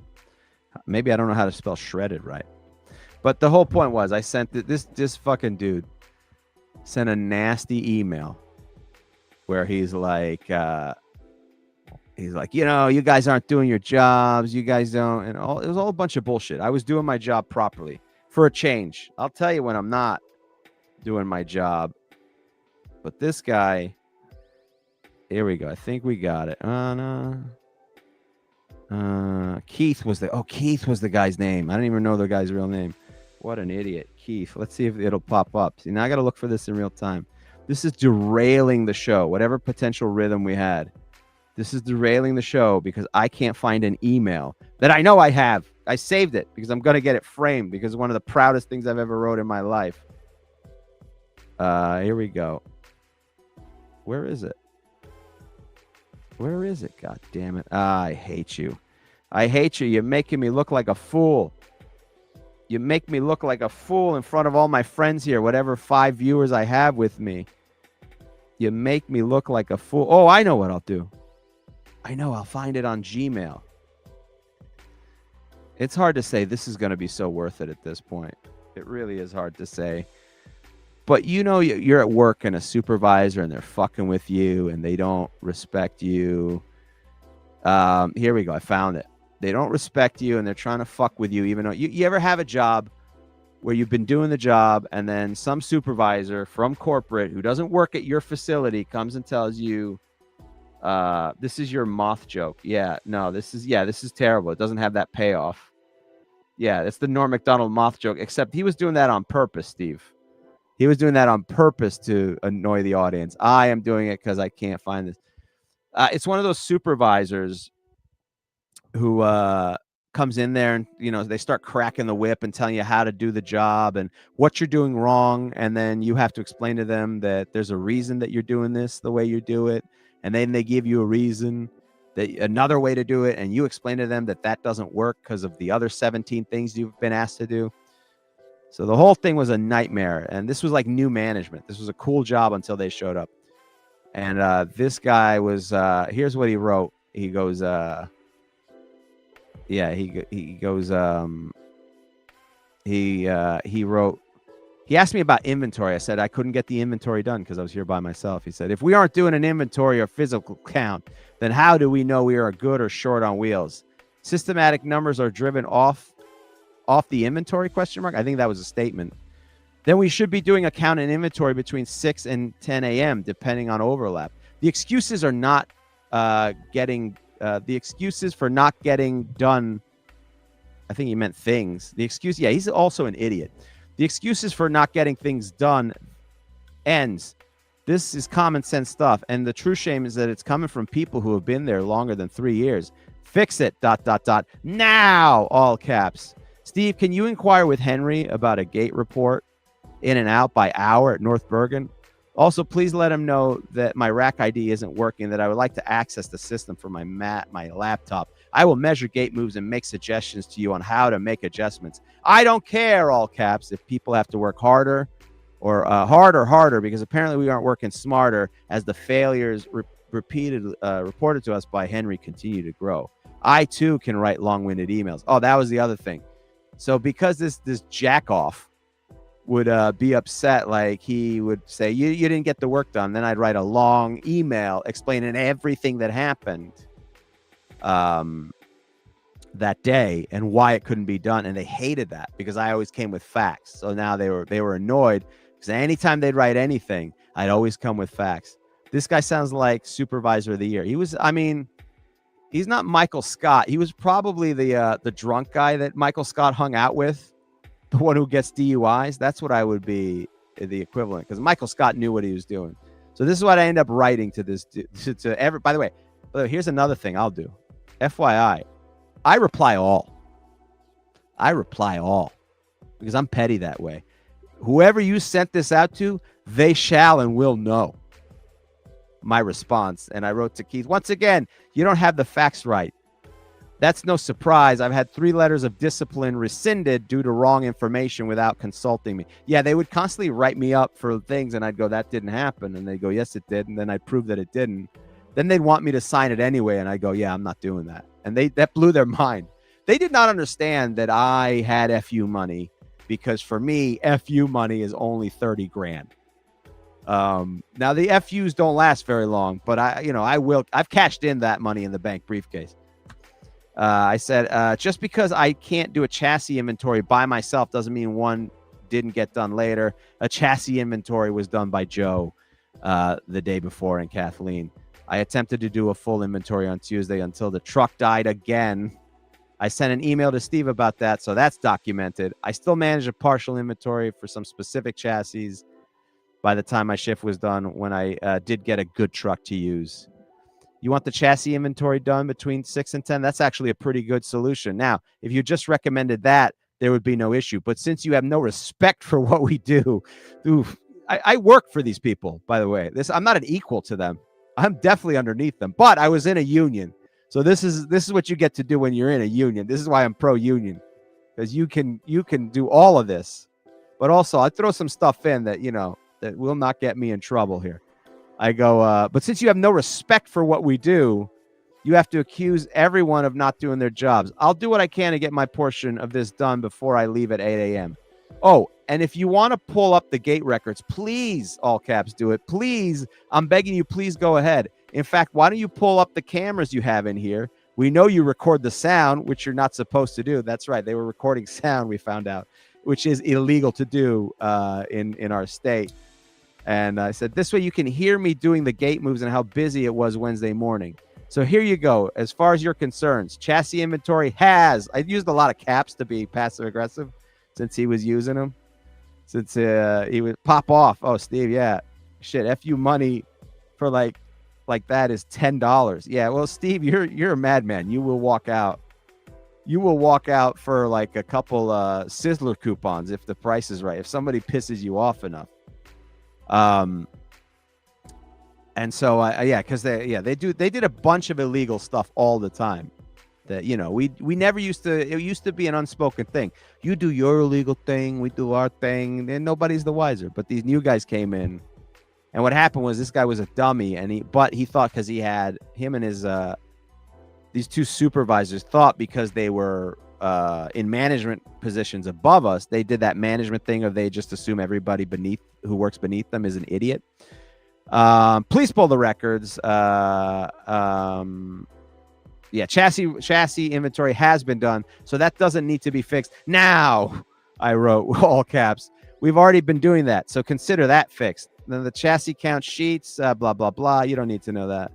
Maybe I don't know how to spell shredded right. But the whole point was I sent this fucking dude sent a nasty email where he's like, you know, you guys aren't doing your jobs. You guys don't. And it was all a bunch of bullshit. I was doing my job properly for a change. I'll tell you when I'm not doing my job. But this guy, here we go. I think we got it. No. Keith was the guy's name. I don't even know the guy's real name. What an idiot. Keith. Let's see if it'll pop up. See, now I got to look for this in real time. This is derailing the show. Whatever potential rhythm we had. This is derailing the show because I can't find an email that I know I have. I saved it because I'm going to get it framed because it's one of the proudest things I've ever wrote in my life. Here we go. Where is it? Where is it? God damn it. I hate you. I hate you. You're making me look like a fool. You make me look like a fool in front of all my friends here, whatever 5 viewers I have with me. You make me look like a fool. Oh, I know what I'll do. I know. I'll find it on Gmail. It's hard to say this is going to be so worth it at this point. It really is hard to say. But you know, you're at work and a supervisor and they're fucking with you and they don't respect you. Here we go. I found it. They don't respect you and they're trying to fuck with you, even though you ever have a job where you've been doing the job and then some supervisor from corporate who doesn't work at your facility comes and tells you, this is your moth joke. Yeah, no, this is terrible. It doesn't have that payoff. Yeah, it's the Norm Macdonald moth joke, except he was doing that on purpose, Steve. He was doing that on purpose to annoy the audience. I am doing it because I can't find this. It's one of those supervisors who comes in there and, you know, they start cracking the whip and telling you how to do the job and what you're doing wrong. And then you have to explain to them that there's a reason that you're doing this the way you do it. And then they give you a reason, that another way to do it. And you explain to them that that doesn't work because of the other 17 things you've been asked to do. So the whole thing was a nightmare. And this was like new management. This was a cool job until they showed up. And this guy was, here's what he wrote. He goes, he wrote, he asked me about inventory. I said I couldn't get the inventory done because I was here by myself. He said, if we aren't doing an inventory or physical count, then how do we know we are good or short on wheels? Systematic numbers are driven off the inventory, ? I think that was a statement. Then we should be doing a count and inventory between 6 and 10 a.m. depending on overlap. The excuses are not the excuses for not getting done. I think he meant things. The excuse, yeah, he's also an idiot. The excuses for not getting things done ends. This is common sense stuff. And the true shame is that it's coming from people who have been there longer than 3 years. Fix it, ... Now, all caps. Steve, can you inquire with Henry about a gate report in and out by hour at North Bergen? Also, please let him know that my rack ID isn't working, that I would like to access the system from my laptop. I will measure gate moves and make suggestions to you on how to make adjustments. I don't care, all caps, if people have to work harder or harder, because apparently we aren't working smarter as the failures reported to us by Henry continue to grow. I, too, can write long-winded emails. Oh, that was the other thing. So because this jack-off would be upset, like he would say, you didn't get the work done. Then I'd write a long email explaining everything that happened that day and why it couldn't be done. And they hated that because I always came with facts. So now they were annoyed because anytime they'd write anything, I'd always come with facts. This guy sounds like supervisor of the year. He was, I mean, he's not Michael Scott. He was probably the drunk guy that Michael Scott hung out with. The one who gets DUIs. That's what I would be the equivalent, because Michael Scott knew what he was doing. So this is what I end up writing to this to every. By the way, here's another thing I'll do. FYI, I reply all. I reply all because I'm petty that way. Whoever you sent this out to, they shall and will know my response. And I wrote to Keith, once again, you don't have the facts right. That's no surprise. I've had 3 letters of discipline rescinded due to wrong information without consulting me. Yeah, they would constantly write me up for things, and I'd go, that didn't happen. And they'd go, yes, it did. And then I'd prove that it didn't. Then they'd want me to sign it anyway, and I go, yeah, I'm not doing that. And that blew their mind. They did not understand that I had FU money, because for me, FU money is only 30 grand. Now the FUs don't last very long, but I've cashed in that money in the bank briefcase. I said, just because I can't do a chassis inventory by myself doesn't mean one didn't get done later. A chassis inventory was done by Joe the day before, and Kathleen. I attempted to do a full inventory on Tuesday until the truck died again. I sent an email to Steve about that, so that's documented. I still managed a partial inventory for some specific chassis by the time my shift was done, when I did get a good truck to use. You want the chassis inventory done between 6 and 10? That's actually a pretty good solution. Now, if you just recommended that, there would be no issue. But since you have no respect for what we do, I work for these people, by the way. I'm not an equal to them. I'm definitely underneath them. But I was in a union. So this is what you get to do when you're in a union. This is why I'm pro-union, because you can do all of this. But also, I throw some stuff in that, that will not get me in trouble here. I go, but since you have no respect for what we do, you have to accuse everyone of not doing their jobs. I'll do what I can to get my portion of this done before I leave at 8 a.m. Oh, and if you want to pull up the gate records, please, all caps, do it. Please, I'm begging you, please go ahead. In fact, why don't you pull up the cameras you have in here? We know you record the sound, which you're not supposed to do. That's right. They were recording sound, we found out, which is illegal to do in our state. And I said, this way you can hear me doing the gate moves and how busy it was Wednesday morning. So here you go. As far as your concerns, chassis inventory I used a lot of caps to be passive aggressive since he was using them. Since he would pop off. Oh, Steve, yeah. Shit, FU money for like that is $10. Yeah, well, Steve, you're a madman. You will walk out. You will walk out for like a couple Sizzler coupons if the price is right. If somebody pisses you off enough. And so because they did a bunch of illegal stuff all the time that we never used to. It used to be an unspoken thing. You do your illegal thing, we do our thing, and nobody's the wiser. But these new guys came in, and what happened was this guy was a dummy, and he thought, because he had him and his these 2 supervisors thought, because they were in management positions above us, they did that management thing of they just assume everybody who works beneath them is an idiot. Please pull the records. Chassis inventory has been done, so that doesn't need to be fixed. Now, I wrote all caps. We've already been doing that, so consider that fixed. Then the chassis count sheets, blah blah blah. You don't need to know that.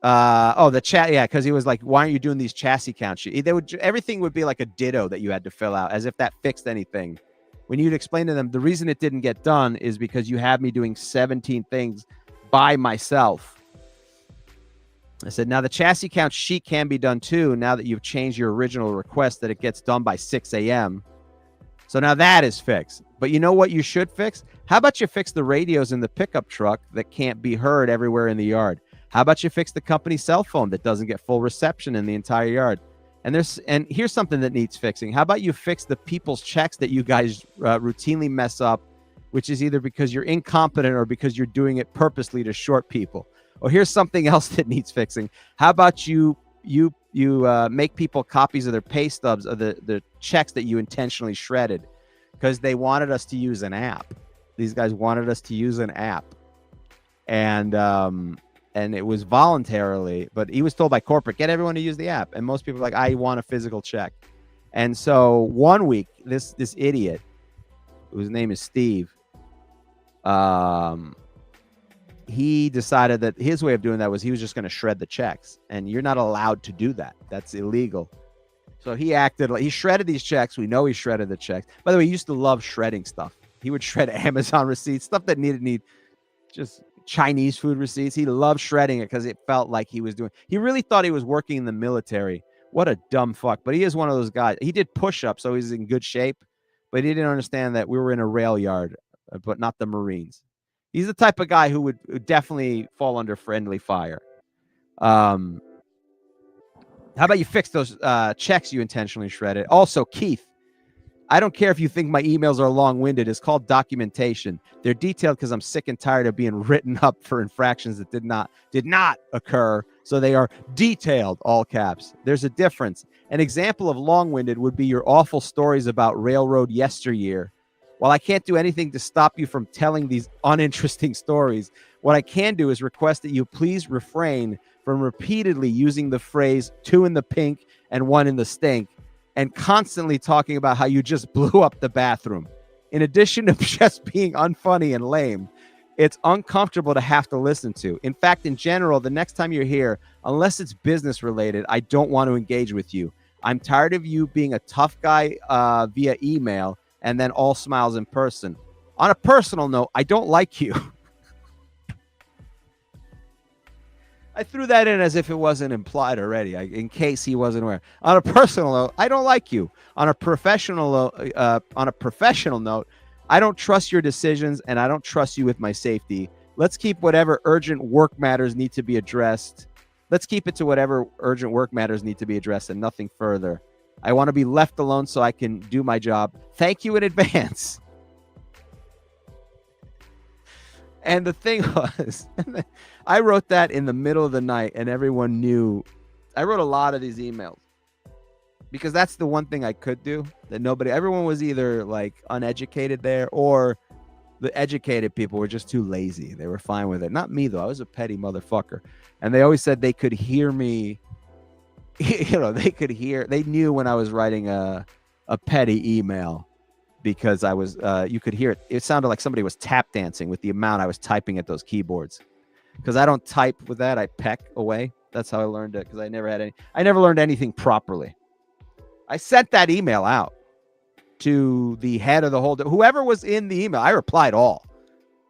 The chat, yeah, because he was like, why aren't you doing these chassis count sheets? Everything would be like a ditto that you had to fill out, as if that fixed anything. When you'd explain to them, the reason it didn't get done is because you have me doing 17 things by myself. I said, now the chassis count sheet can be done too, now that you've changed your original request that it gets done by 6 a.m. So now that is fixed. But you know what you should fix? How about you fix the radios in the pickup truck that can't be heard everywhere in the yard? How about you fix the company cell phone that doesn't get full reception in the entire yard? And here's something that needs fixing. How about you fix the people's checks that you guys routinely mess up, which is either because you're incompetent or because you're doing it purposely to short people? Or here's something else that needs fixing. How about you make people copies of their pay stubs of the checks that you intentionally shredded, because they wanted us to use an app. These guys wanted us to use an app, and it was voluntarily, but he was told by corporate, get everyone to use the app. And most people are like, I want a physical check. And so one week, this idiot, whose name is Steve, he decided that his way of doing that was he was just going to shred the checks. And you're not allowed to do that. That's illegal. So he acted like he shredded these checks. We know he shredded the checks. By the way, he used to love shredding stuff. He would shred Amazon receipts, stuff that needed just Chinese food receipts. He loved shredding it because it felt like he was doing. He really thought he was working in the military. What a dumb fuck. But he is one of those guys. He did push-ups, so he's in good shape. But he didn't understand that we were in a rail yard, but not the Marines. He's the type of guy who would definitely fall under friendly fire. How about you fix those checks you intentionally shredded? Also, Keith, I don't care if you think my emails are long-winded. It's called documentation. They're detailed because I'm sick and tired of being written up for infractions that did not occur. So they are detailed, all caps. There's a difference. An example of long-winded would be your awful stories about railroad yesteryear. While I can't do anything to stop you from telling these uninteresting stories, what I can do is request that you please refrain from repeatedly using the phrase 2 in the pink and 1 in the stink, and constantly talking about how you just blew up the bathroom. In addition to just being unfunny and lame, it's uncomfortable to have to listen to. In fact, in general, the next time you're here, unless it's business related, I don't want to engage with you. I'm tired of you being a tough guy via email and then all smiles in person. On a personal note, I don't like you. I threw that in as if it wasn't implied already, in case he wasn't aware. On a personal note, I don't like you. On a professional note, I don't trust your decisions, and I don't trust you with my safety. Let's keep whatever urgent work matters need to be addressed. Let's keep it to whatever urgent work matters need to be addressed and nothing further. I want to be left alone so I can do my job. Thank you in advance. And the thing was, I wrote that in the middle of the night, and everyone knew. I wrote a lot of these emails because that's the one thing I could do that everyone was either like uneducated there, or the educated people were just too lazy. They were fine with it. Not me, though. I was a petty motherfucker. And they always said they could hear me. They knew when I was writing a petty email, because I was, you could hear it. It sounded like somebody was tap dancing with the amount I was typing at those keyboards. Because I don't type with that. I peck away. That's how I learned it. Because I never learned anything properly. I sent that email out to the head of the whole, whoever was in the email. I replied all,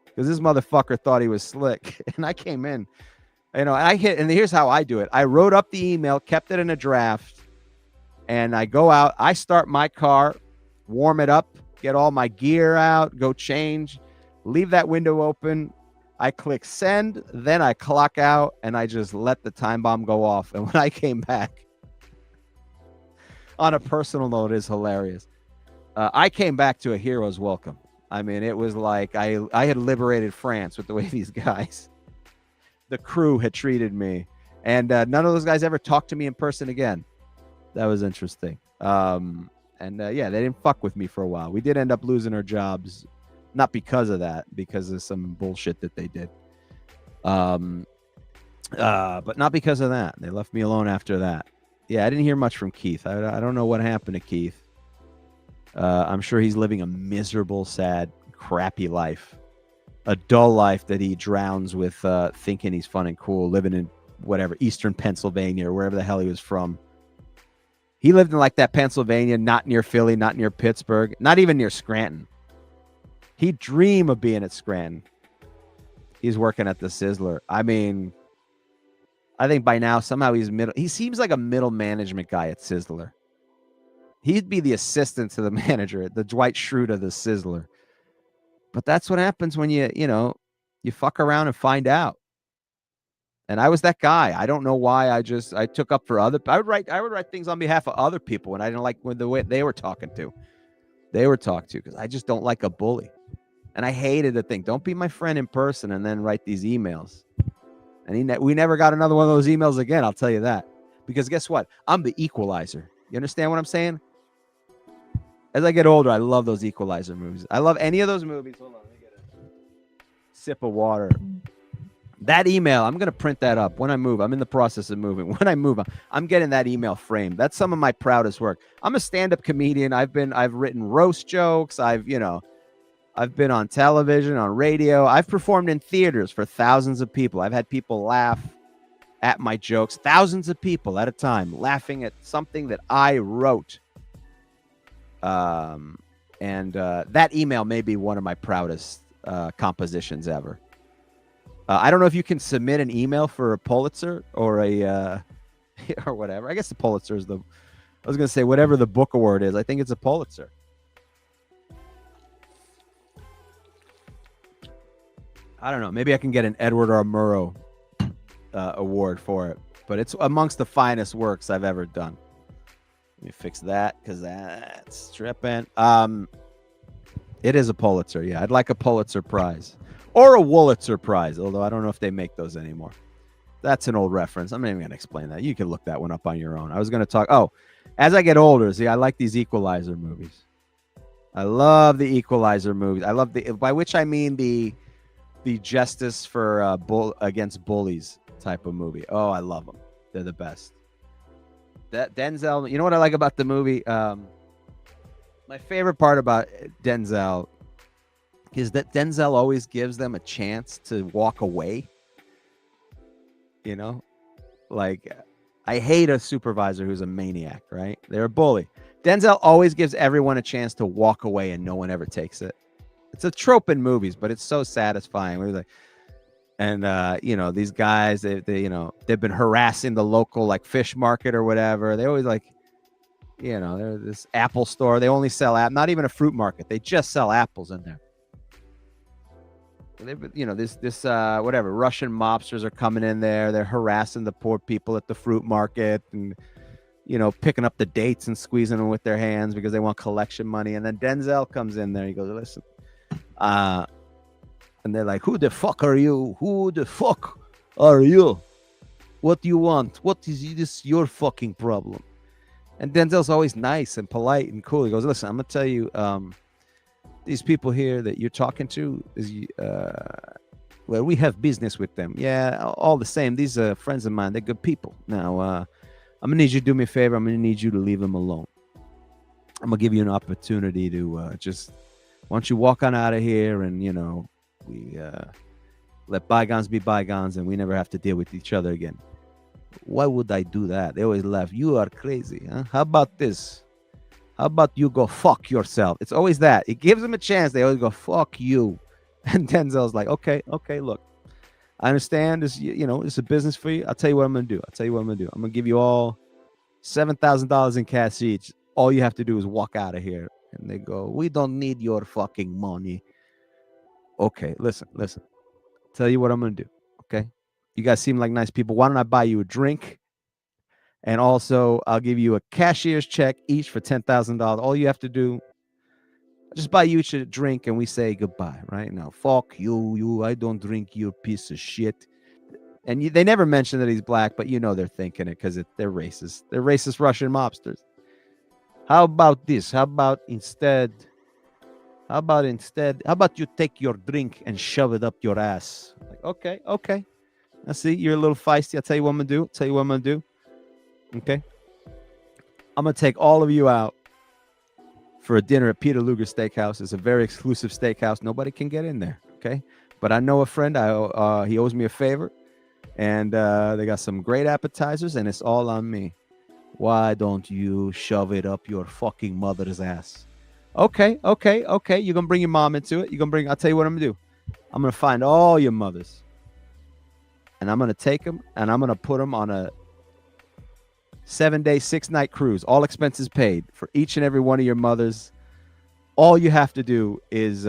because this motherfucker thought he was slick. And I came in, and here's how I do it. I wrote up the email, kept it in a draft, and I go out. I start my car, warm it up, get all my gear out, go change, leave that window open. I click send, then I clock out, and I just let the time bomb go off. And when I came back, on a personal note, is hilarious. I came back to a hero's welcome. I mean, it was like I had liberated France with the way these guys, the crew, had treated me. And none of those guys ever talked to me in person again. That was interesting. They didn't fuck with me for a while. We did end up losing our jobs, not because of that, because of some bullshit that they did. But not because of that. They left me alone after that. Yeah, I didn't hear much from Keith. I don't know what happened to Keith. I'm sure he's living a miserable, sad, crappy life. A dull life that he drowns with thinking he's fun and cool, living in whatever, Eastern Pennsylvania or wherever the hell he was from. He lived in like that Pennsylvania, not near Philly, not near Pittsburgh, not even near Scranton. He'd dream of being at Scranton. He's working at the Sizzler. I mean, I think by now somehow he's middle. He seems like a middle management guy at Sizzler. He'd be the assistant to the manager, the Dwight Schrute of the Sizzler. But that's what happens when you fuck around and find out. And I was that guy. I don't know why. I took up for I would write things on behalf of other people, and I didn't like the way they were talking to. They were talked to, because I just don't like a bully. And I hated the thing. Don't be my friend in person and then write these emails. And we never got another one of those emails again, I'll tell you that. Because guess what? I'm the equalizer. You understand what I'm saying? As I get older, I love those Equalizer movies. I love any of those movies. Hold on, let me get a sip of water. That email, I'm going to print that up when I move. I'm in the process of moving. When I move, I'm getting that email framed. That's some of my proudest work. I'm a stand-up comedian. I've written roast jokes. I've been on television, on radio. I've performed in theaters for thousands of people. I've had people laugh at my jokes, thousands of people at a time, laughing at something that I wrote. That email may be one of my proudest compositions ever. I don't know if you can submit an email for a Pulitzer or a or whatever. I guess the Pulitzer is the. I was gonna say whatever the book award is. I think it's a Pulitzer. I don't know. Maybe I can get an Edward R. Murrow award for it, but it's amongst the finest works I've ever done. Let me fix that because that's tripping. It is a Pulitzer. Yeah, I'd like a Pulitzer Prize or a Wurlitzer Prize, although I don't know if they make those anymore. That's an old reference. I'm not even going to explain that. You can look that one up on your own. I was going to talk. Oh, as I get older, see, I like these Equalizer movies. I love the Equalizer movies. I love by which I mean the justice for against bullies type of movie. Oh, I love them. They're the best. That Denzel, you know what I like about the movie? My favorite part about Denzel is that Denzel always gives them a chance to walk away. You know, like I hate a supervisor who's a maniac, right? They're a bully. Denzel always gives everyone a chance to walk away and no one ever takes it. It's a trope in movies, but it's so satisfying. We're like, and you know, these guys, they you know, they've been harassing the local like fish market or whatever. They always like, you know, they're this apple store. They only sell not even a fruit market. They just sell apples in there. You know, this whatever Russian mobsters are coming in there. They're harassing the poor people at the fruit market and, you know, picking up the dates and squeezing them with their hands because they want collection money. And then Denzel comes in there. He goes, listen, and they're like, who the fuck are you? Who the fuck are you? What do you want? What is this your fucking problem? And Denzel's always nice and polite and cool. He goes, listen, I'm going to tell you, these people here that you're talking to is, well, we have business with them. Yeah, all the same. These are friends of mine. They're good people. Now, I'm going to need you to do me a favor. I'm going to need you to leave them alone. I'm going to give you an opportunity to just, why don't you walk on out of here and, you know, we let bygones be bygones and we never have to deal with each other again. Why would I do that? They always laugh. You are crazy. Huh? How about this? How about you go fuck yourself? It's always that. It gives them a chance. They always go, fuck you. And Denzel's like, okay, look. I understand this, you know, it's a business for you. I'll tell you what I'm going to do. I'm going to give you all $7,000 in cash each. All you have to do is walk out of here. And they go, we don't need your fucking money. Okay, listen. Tell you what I'm going to do, okay? You guys seem like nice people. Why don't I buy you a drink? And also, I'll give you a cashier's check each for $10,000. All you have to do, just buy you each a drink and we say goodbye, right? Now, fuck you, I don't drink, you piece of shit. And they never mention that he's black, but you know they're thinking it because they're racist. They're racist Russian mobsters. How about this? How about instead, you take your drink and shove it up your ass? Like, okay. I see you're a little feisty. I'll tell you what I'm going to do. Okay. I'm going to take all of you out for a dinner at Peter Luger Steakhouse. It's a very exclusive steakhouse. Nobody can get in there. Okay. But I know a friend. He owes me a favor. And they got some great appetizers and it's all on me. Why don't you shove it up your fucking mother's ass? Okay. You're going to bring your mom into it. I'll tell you what I'm going to do. I'm going to find all your mothers. And I'm going to take them and I'm going to put them on a 7-day, 6-night cruise, all expenses paid for each and every one of your mothers. All you have to do is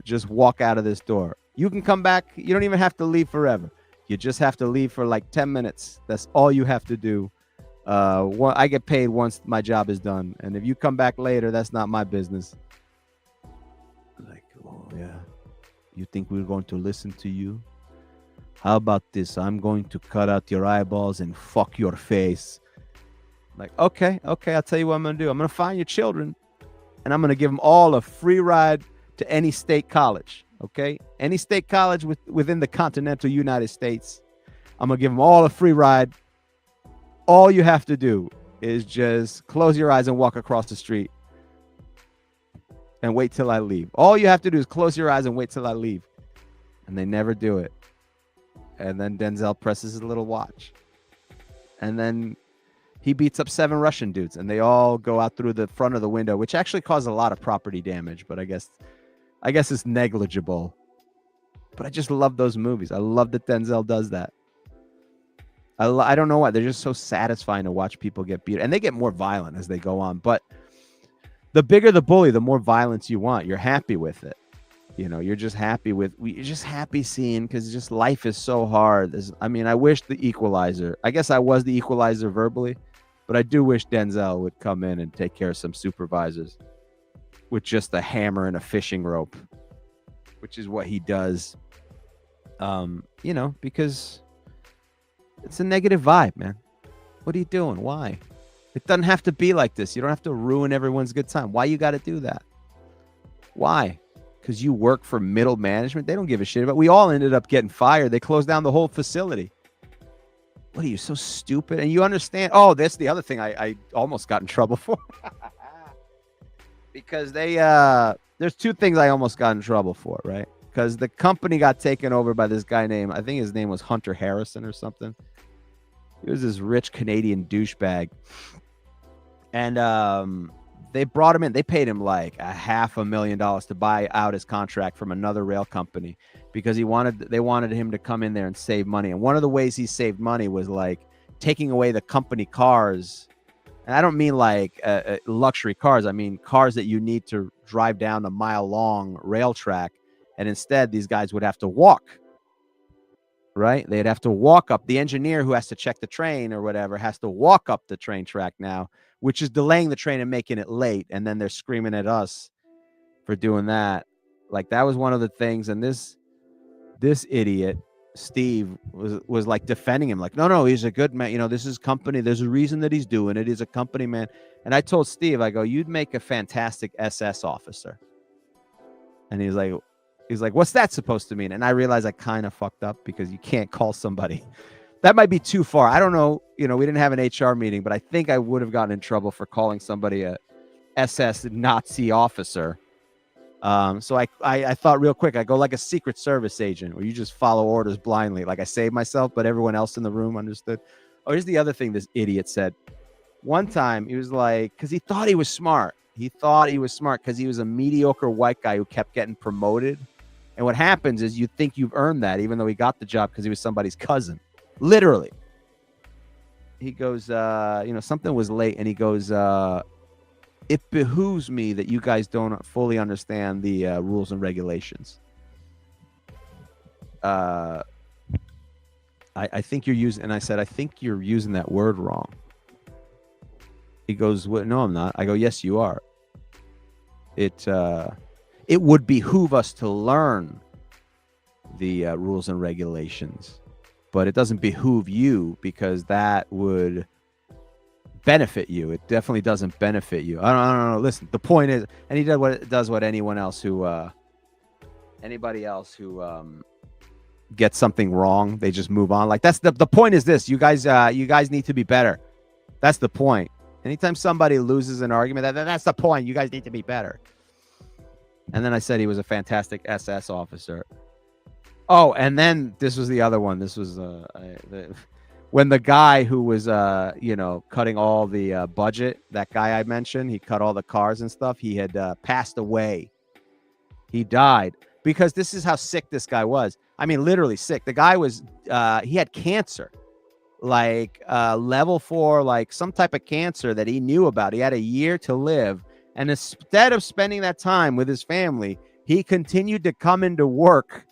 just walk out of this door. You can come back. You don't even have to leave forever. You just have to leave for like 10 minutes. That's all you have to do. I get paid once my job is done. And if you come back later, that's not my business. Like, oh, yeah. You think we're going to listen to you? How about this? I'm going to cut out your eyeballs and fuck your face. Like, okay, I'll tell you what I'm going to do. I'm going to find your children, and I'm going to give them all a free ride to any state college, okay? Any state college within the continental United States. I'm going to give them all a free ride. All you have to do is just close your eyes and walk across the street and wait till I leave. All you have to do is close your eyes and wait till I leave. And they never do it. And then Denzel presses his little watch. And then he beats up 7 Russian dudes, and they all go out through the front of the window, which actually caused a lot of property damage, but I guess it's negligible. But I just love those movies. I love that Denzel does that. I don't know why. They're just so satisfying to watch people get beat. And they get more violent as they go on. But the bigger the bully, the more violence you want. You're happy with it. You know, you're just happy seeing, because just life is so hard. I wish the Equalizer. I guess I was the Equalizer verbally, but I do wish Denzel would come in and take care of some supervisors with just a hammer and a fishing rope, which is what he does. Because it's a negative vibe, man. What are you doing? Why? It doesn't have to be like this. You don't have to ruin everyone's good time. Why you got to do that? Why? Because you work for middle management? They don't give a shit about. We all ended up getting fired. They closed down the whole facility. What are you, so stupid? And you understand? Oh, that's the other thing I almost got in trouble for. Because there's two things I almost got in trouble for, right? Because the company got taken over by this guy named, I think his name was Hunter Harrison or something. He was this rich Canadian douchebag. And they brought him in. They paid him like $500,000 to buy out his contract from another rail company because they wanted him to come in there and save money. And one of the ways he saved money was like taking away the company cars. And I don't mean like luxury cars. I mean cars that you need to drive down a mile-long rail track. And instead, these guys would have to walk, right? They'd have to walk up. The engineer who has to check the train or whatever has to walk up the train track now, which is delaying the train and making it late. And then they're screaming at us for doing that. Like, that was one of the things. And this idiot, Steve, was like defending him. Like, no, he's a good man. You know, this is company. There's a reason that he's doing it. He's a company man. And I told Steve, I go, you'd make a fantastic SS officer. And he's like, what's that supposed to mean? And I realized I kind of fucked up because you can't call somebody. That might be too far. I don't know. You know, we didn't have an HR meeting, but I think I would have gotten in trouble for calling somebody a SS Nazi officer. So I thought real quick, I go like a Secret Service agent where you just follow orders blindly. Like I saved myself, but everyone else in the room understood. Oh, here's the other thing this idiot said. One time he was like, because he thought he was smart. He thought he was smart because he was a mediocre white guy who kept getting promoted. And what happens is you think you've earned that, even though he got the job because he was somebody's cousin. Literally. He goes, something was late. And he goes, it behooves me that you guys don't fully understand the rules and regulations. I think you're using, and I said, I think you're using that word wrong. He goes, well, no, I'm not. I go, yes, you are. It would behoove us to learn the rules and regulations, but it doesn't behoove you because that would benefit you. It definitely doesn't benefit you. I don't know. Listen, the point is, and he does what anybody else who gets something wrong, they just move on. Like that's the point is this, you guys need to be better. That's the point. Anytime somebody loses an argument, that's the point. You guys need to be better. And then I said he was a fantastic SS officer. Oh, and then this was the other one. This was when the guy who was cutting all the budget, that guy I mentioned, he cut all the cars and stuff. He had passed away. He died because this is how sick this guy was. I mean, literally sick. The guy was he had cancer, like level 4, like some type of cancer that he knew about. He had a year to live. And instead of spending that time with his family, he continued to come into work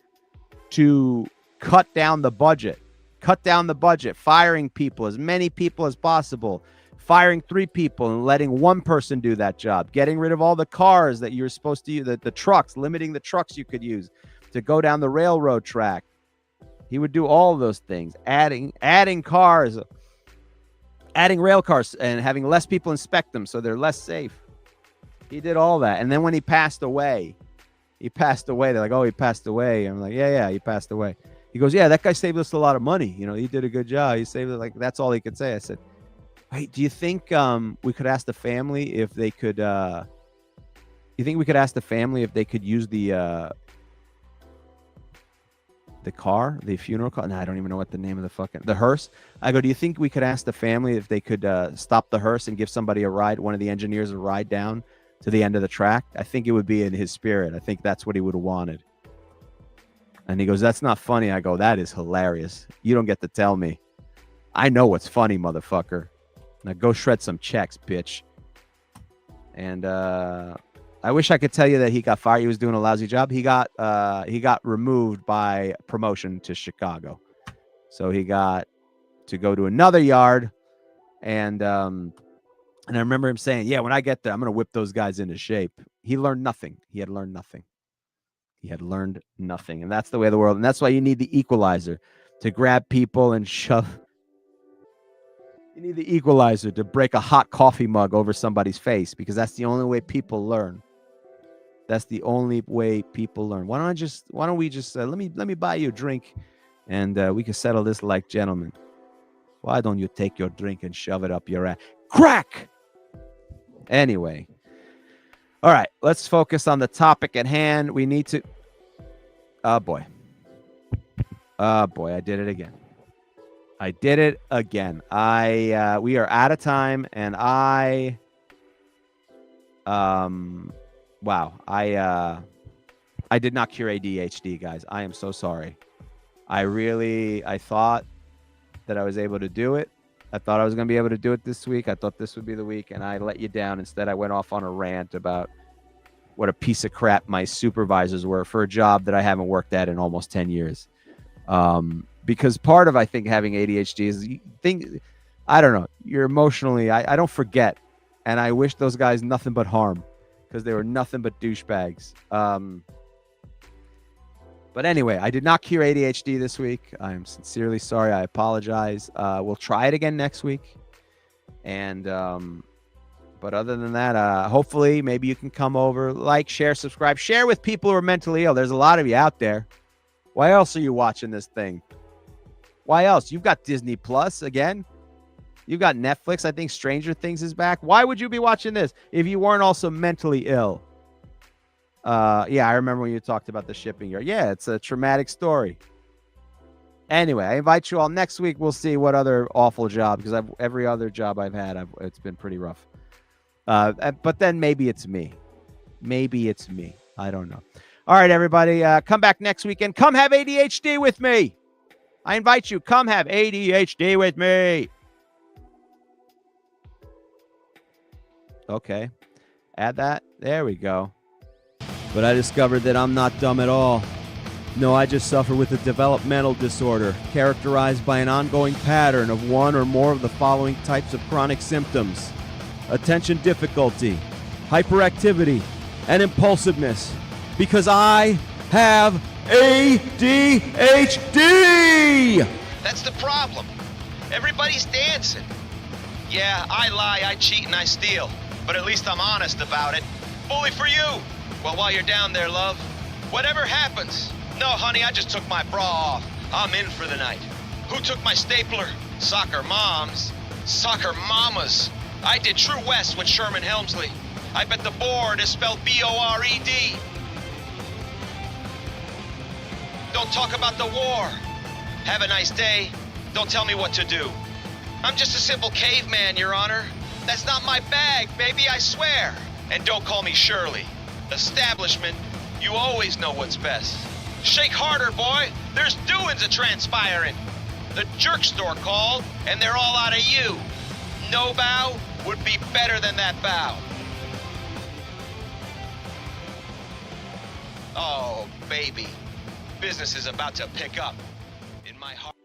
to cut down the budget, firing people, as many people as possible, firing 3 people and letting 1 person do that job, getting rid of all the cars that you're supposed to use, the trucks, limiting the trucks you could use to go down the railroad track. He would do all of those things, adding cars, adding rail cars and having less people inspect them so they're less safe. He did all that. And then when he passed away, they're like, oh, he passed away. I'm like, yeah, he passed away. He goes, yeah, that guy saved us a lot of money. You know, he did a good job. He saved it. Like, that's all he could say. I said, hey, do you think we could ask the family if they could, you think we could ask the family if they could use the car, the funeral car? No, I don't even know what the name of the hearse. I go, do you think we could ask the family if they could stop the hearse and give somebody a ride, one of the engineers a ride down to the end of the track? I think it would be in his spirit. I think that's what he would have wanted. And he goes, that's not funny. I go, that is hilarious. You don't get to tell me. I know what's funny, motherfucker. Now go shred some checks, bitch. And I wish I could tell you that he got fired. He was doing a lousy job. He got removed by promotion to Chicago. So he got to go to another yard. And I remember him saying, yeah, when I get there, I'm going to whip those guys into shape. He learned nothing. He had learned nothing. He had learned nothing. And that's the way of the world. And that's why you need the equalizer to grab people and shove. You need the equalizer to break a hot coffee mug over somebody's face, because that's the only way people learn. That's the only way people learn. Why don't we just let me buy you a drink, and we can settle this like gentlemen. Why don't you take your drink and shove it up your ass? Crack! Anyway. All right, let's focus on the topic at hand. We need to... Oh, boy. Oh, boy, I did it again. We are out of time, and wow. I did not cure ADHD, guys. I am so sorry. I thought that I was able to do it. I thought I was going to be able to do it this week. I thought this would be the week, and I let you down. Instead, I went off on a rant about what a piece of crap my supervisors were for a job that I haven't worked at in almost 10 years. Because part of, I think, having ADHD is you think, I don't know, you're emotionally, I don't forget. And I wish those guys nothing but harm, because they were nothing but douchebags. But anyway, I did not cure ADHD this week. I am sincerely sorry. I apologize. We'll try it again next week. And, but other than that, hopefully maybe you can come over, like, share, subscribe, share with people who are mentally ill. There's a lot of you out there. Why else are you watching this thing? Why else? You've got Disney Plus again. You've got Netflix. I think Stranger Things is back. Why would you be watching this if you weren't also mentally ill? Yeah, I remember when you talked about the shipping yard. Yeah, it's a traumatic story. Anyway, I invite you all next week. We'll see what other awful job, because every other job I've had, it's been pretty rough. But then maybe it's me. Maybe it's me. I don't know. All right, everybody, come back next weekend. Come have ADHD with me. I invite you. Come have ADHD with me. Okay. Add that. There we go. But I discovered that I'm not dumb at all. No, I just suffer with a developmental disorder characterized by an ongoing pattern of one or more of the following types of chronic symptoms: attention difficulty, hyperactivity, and impulsiveness. Because I have ADHD! That's the problem. Everybody's dancing. Yeah, I lie, I cheat, and I steal. But at least I'm honest about it. Bully for you. Well, while you're down there, love, whatever happens. No, honey, I just took my bra off. I'm in for the night. Who took my stapler? Soccer moms. Soccer mamas. I did True West with Sherman Helmsley. I bet the board is spelled B-O-R-E-D. Don't talk about the war. Have a nice day. Don't tell me what to do. I'm just a simple caveman, Your Honor. That's not my bag, baby, I swear. And don't call me Shirley. Establishment, you always know what's best. Shake harder, boy. There's doings a-transpiring. The jerk store called, and they're all out of you. No bow would be better than that bow. Oh, baby. Business is about to pick up. In my heart.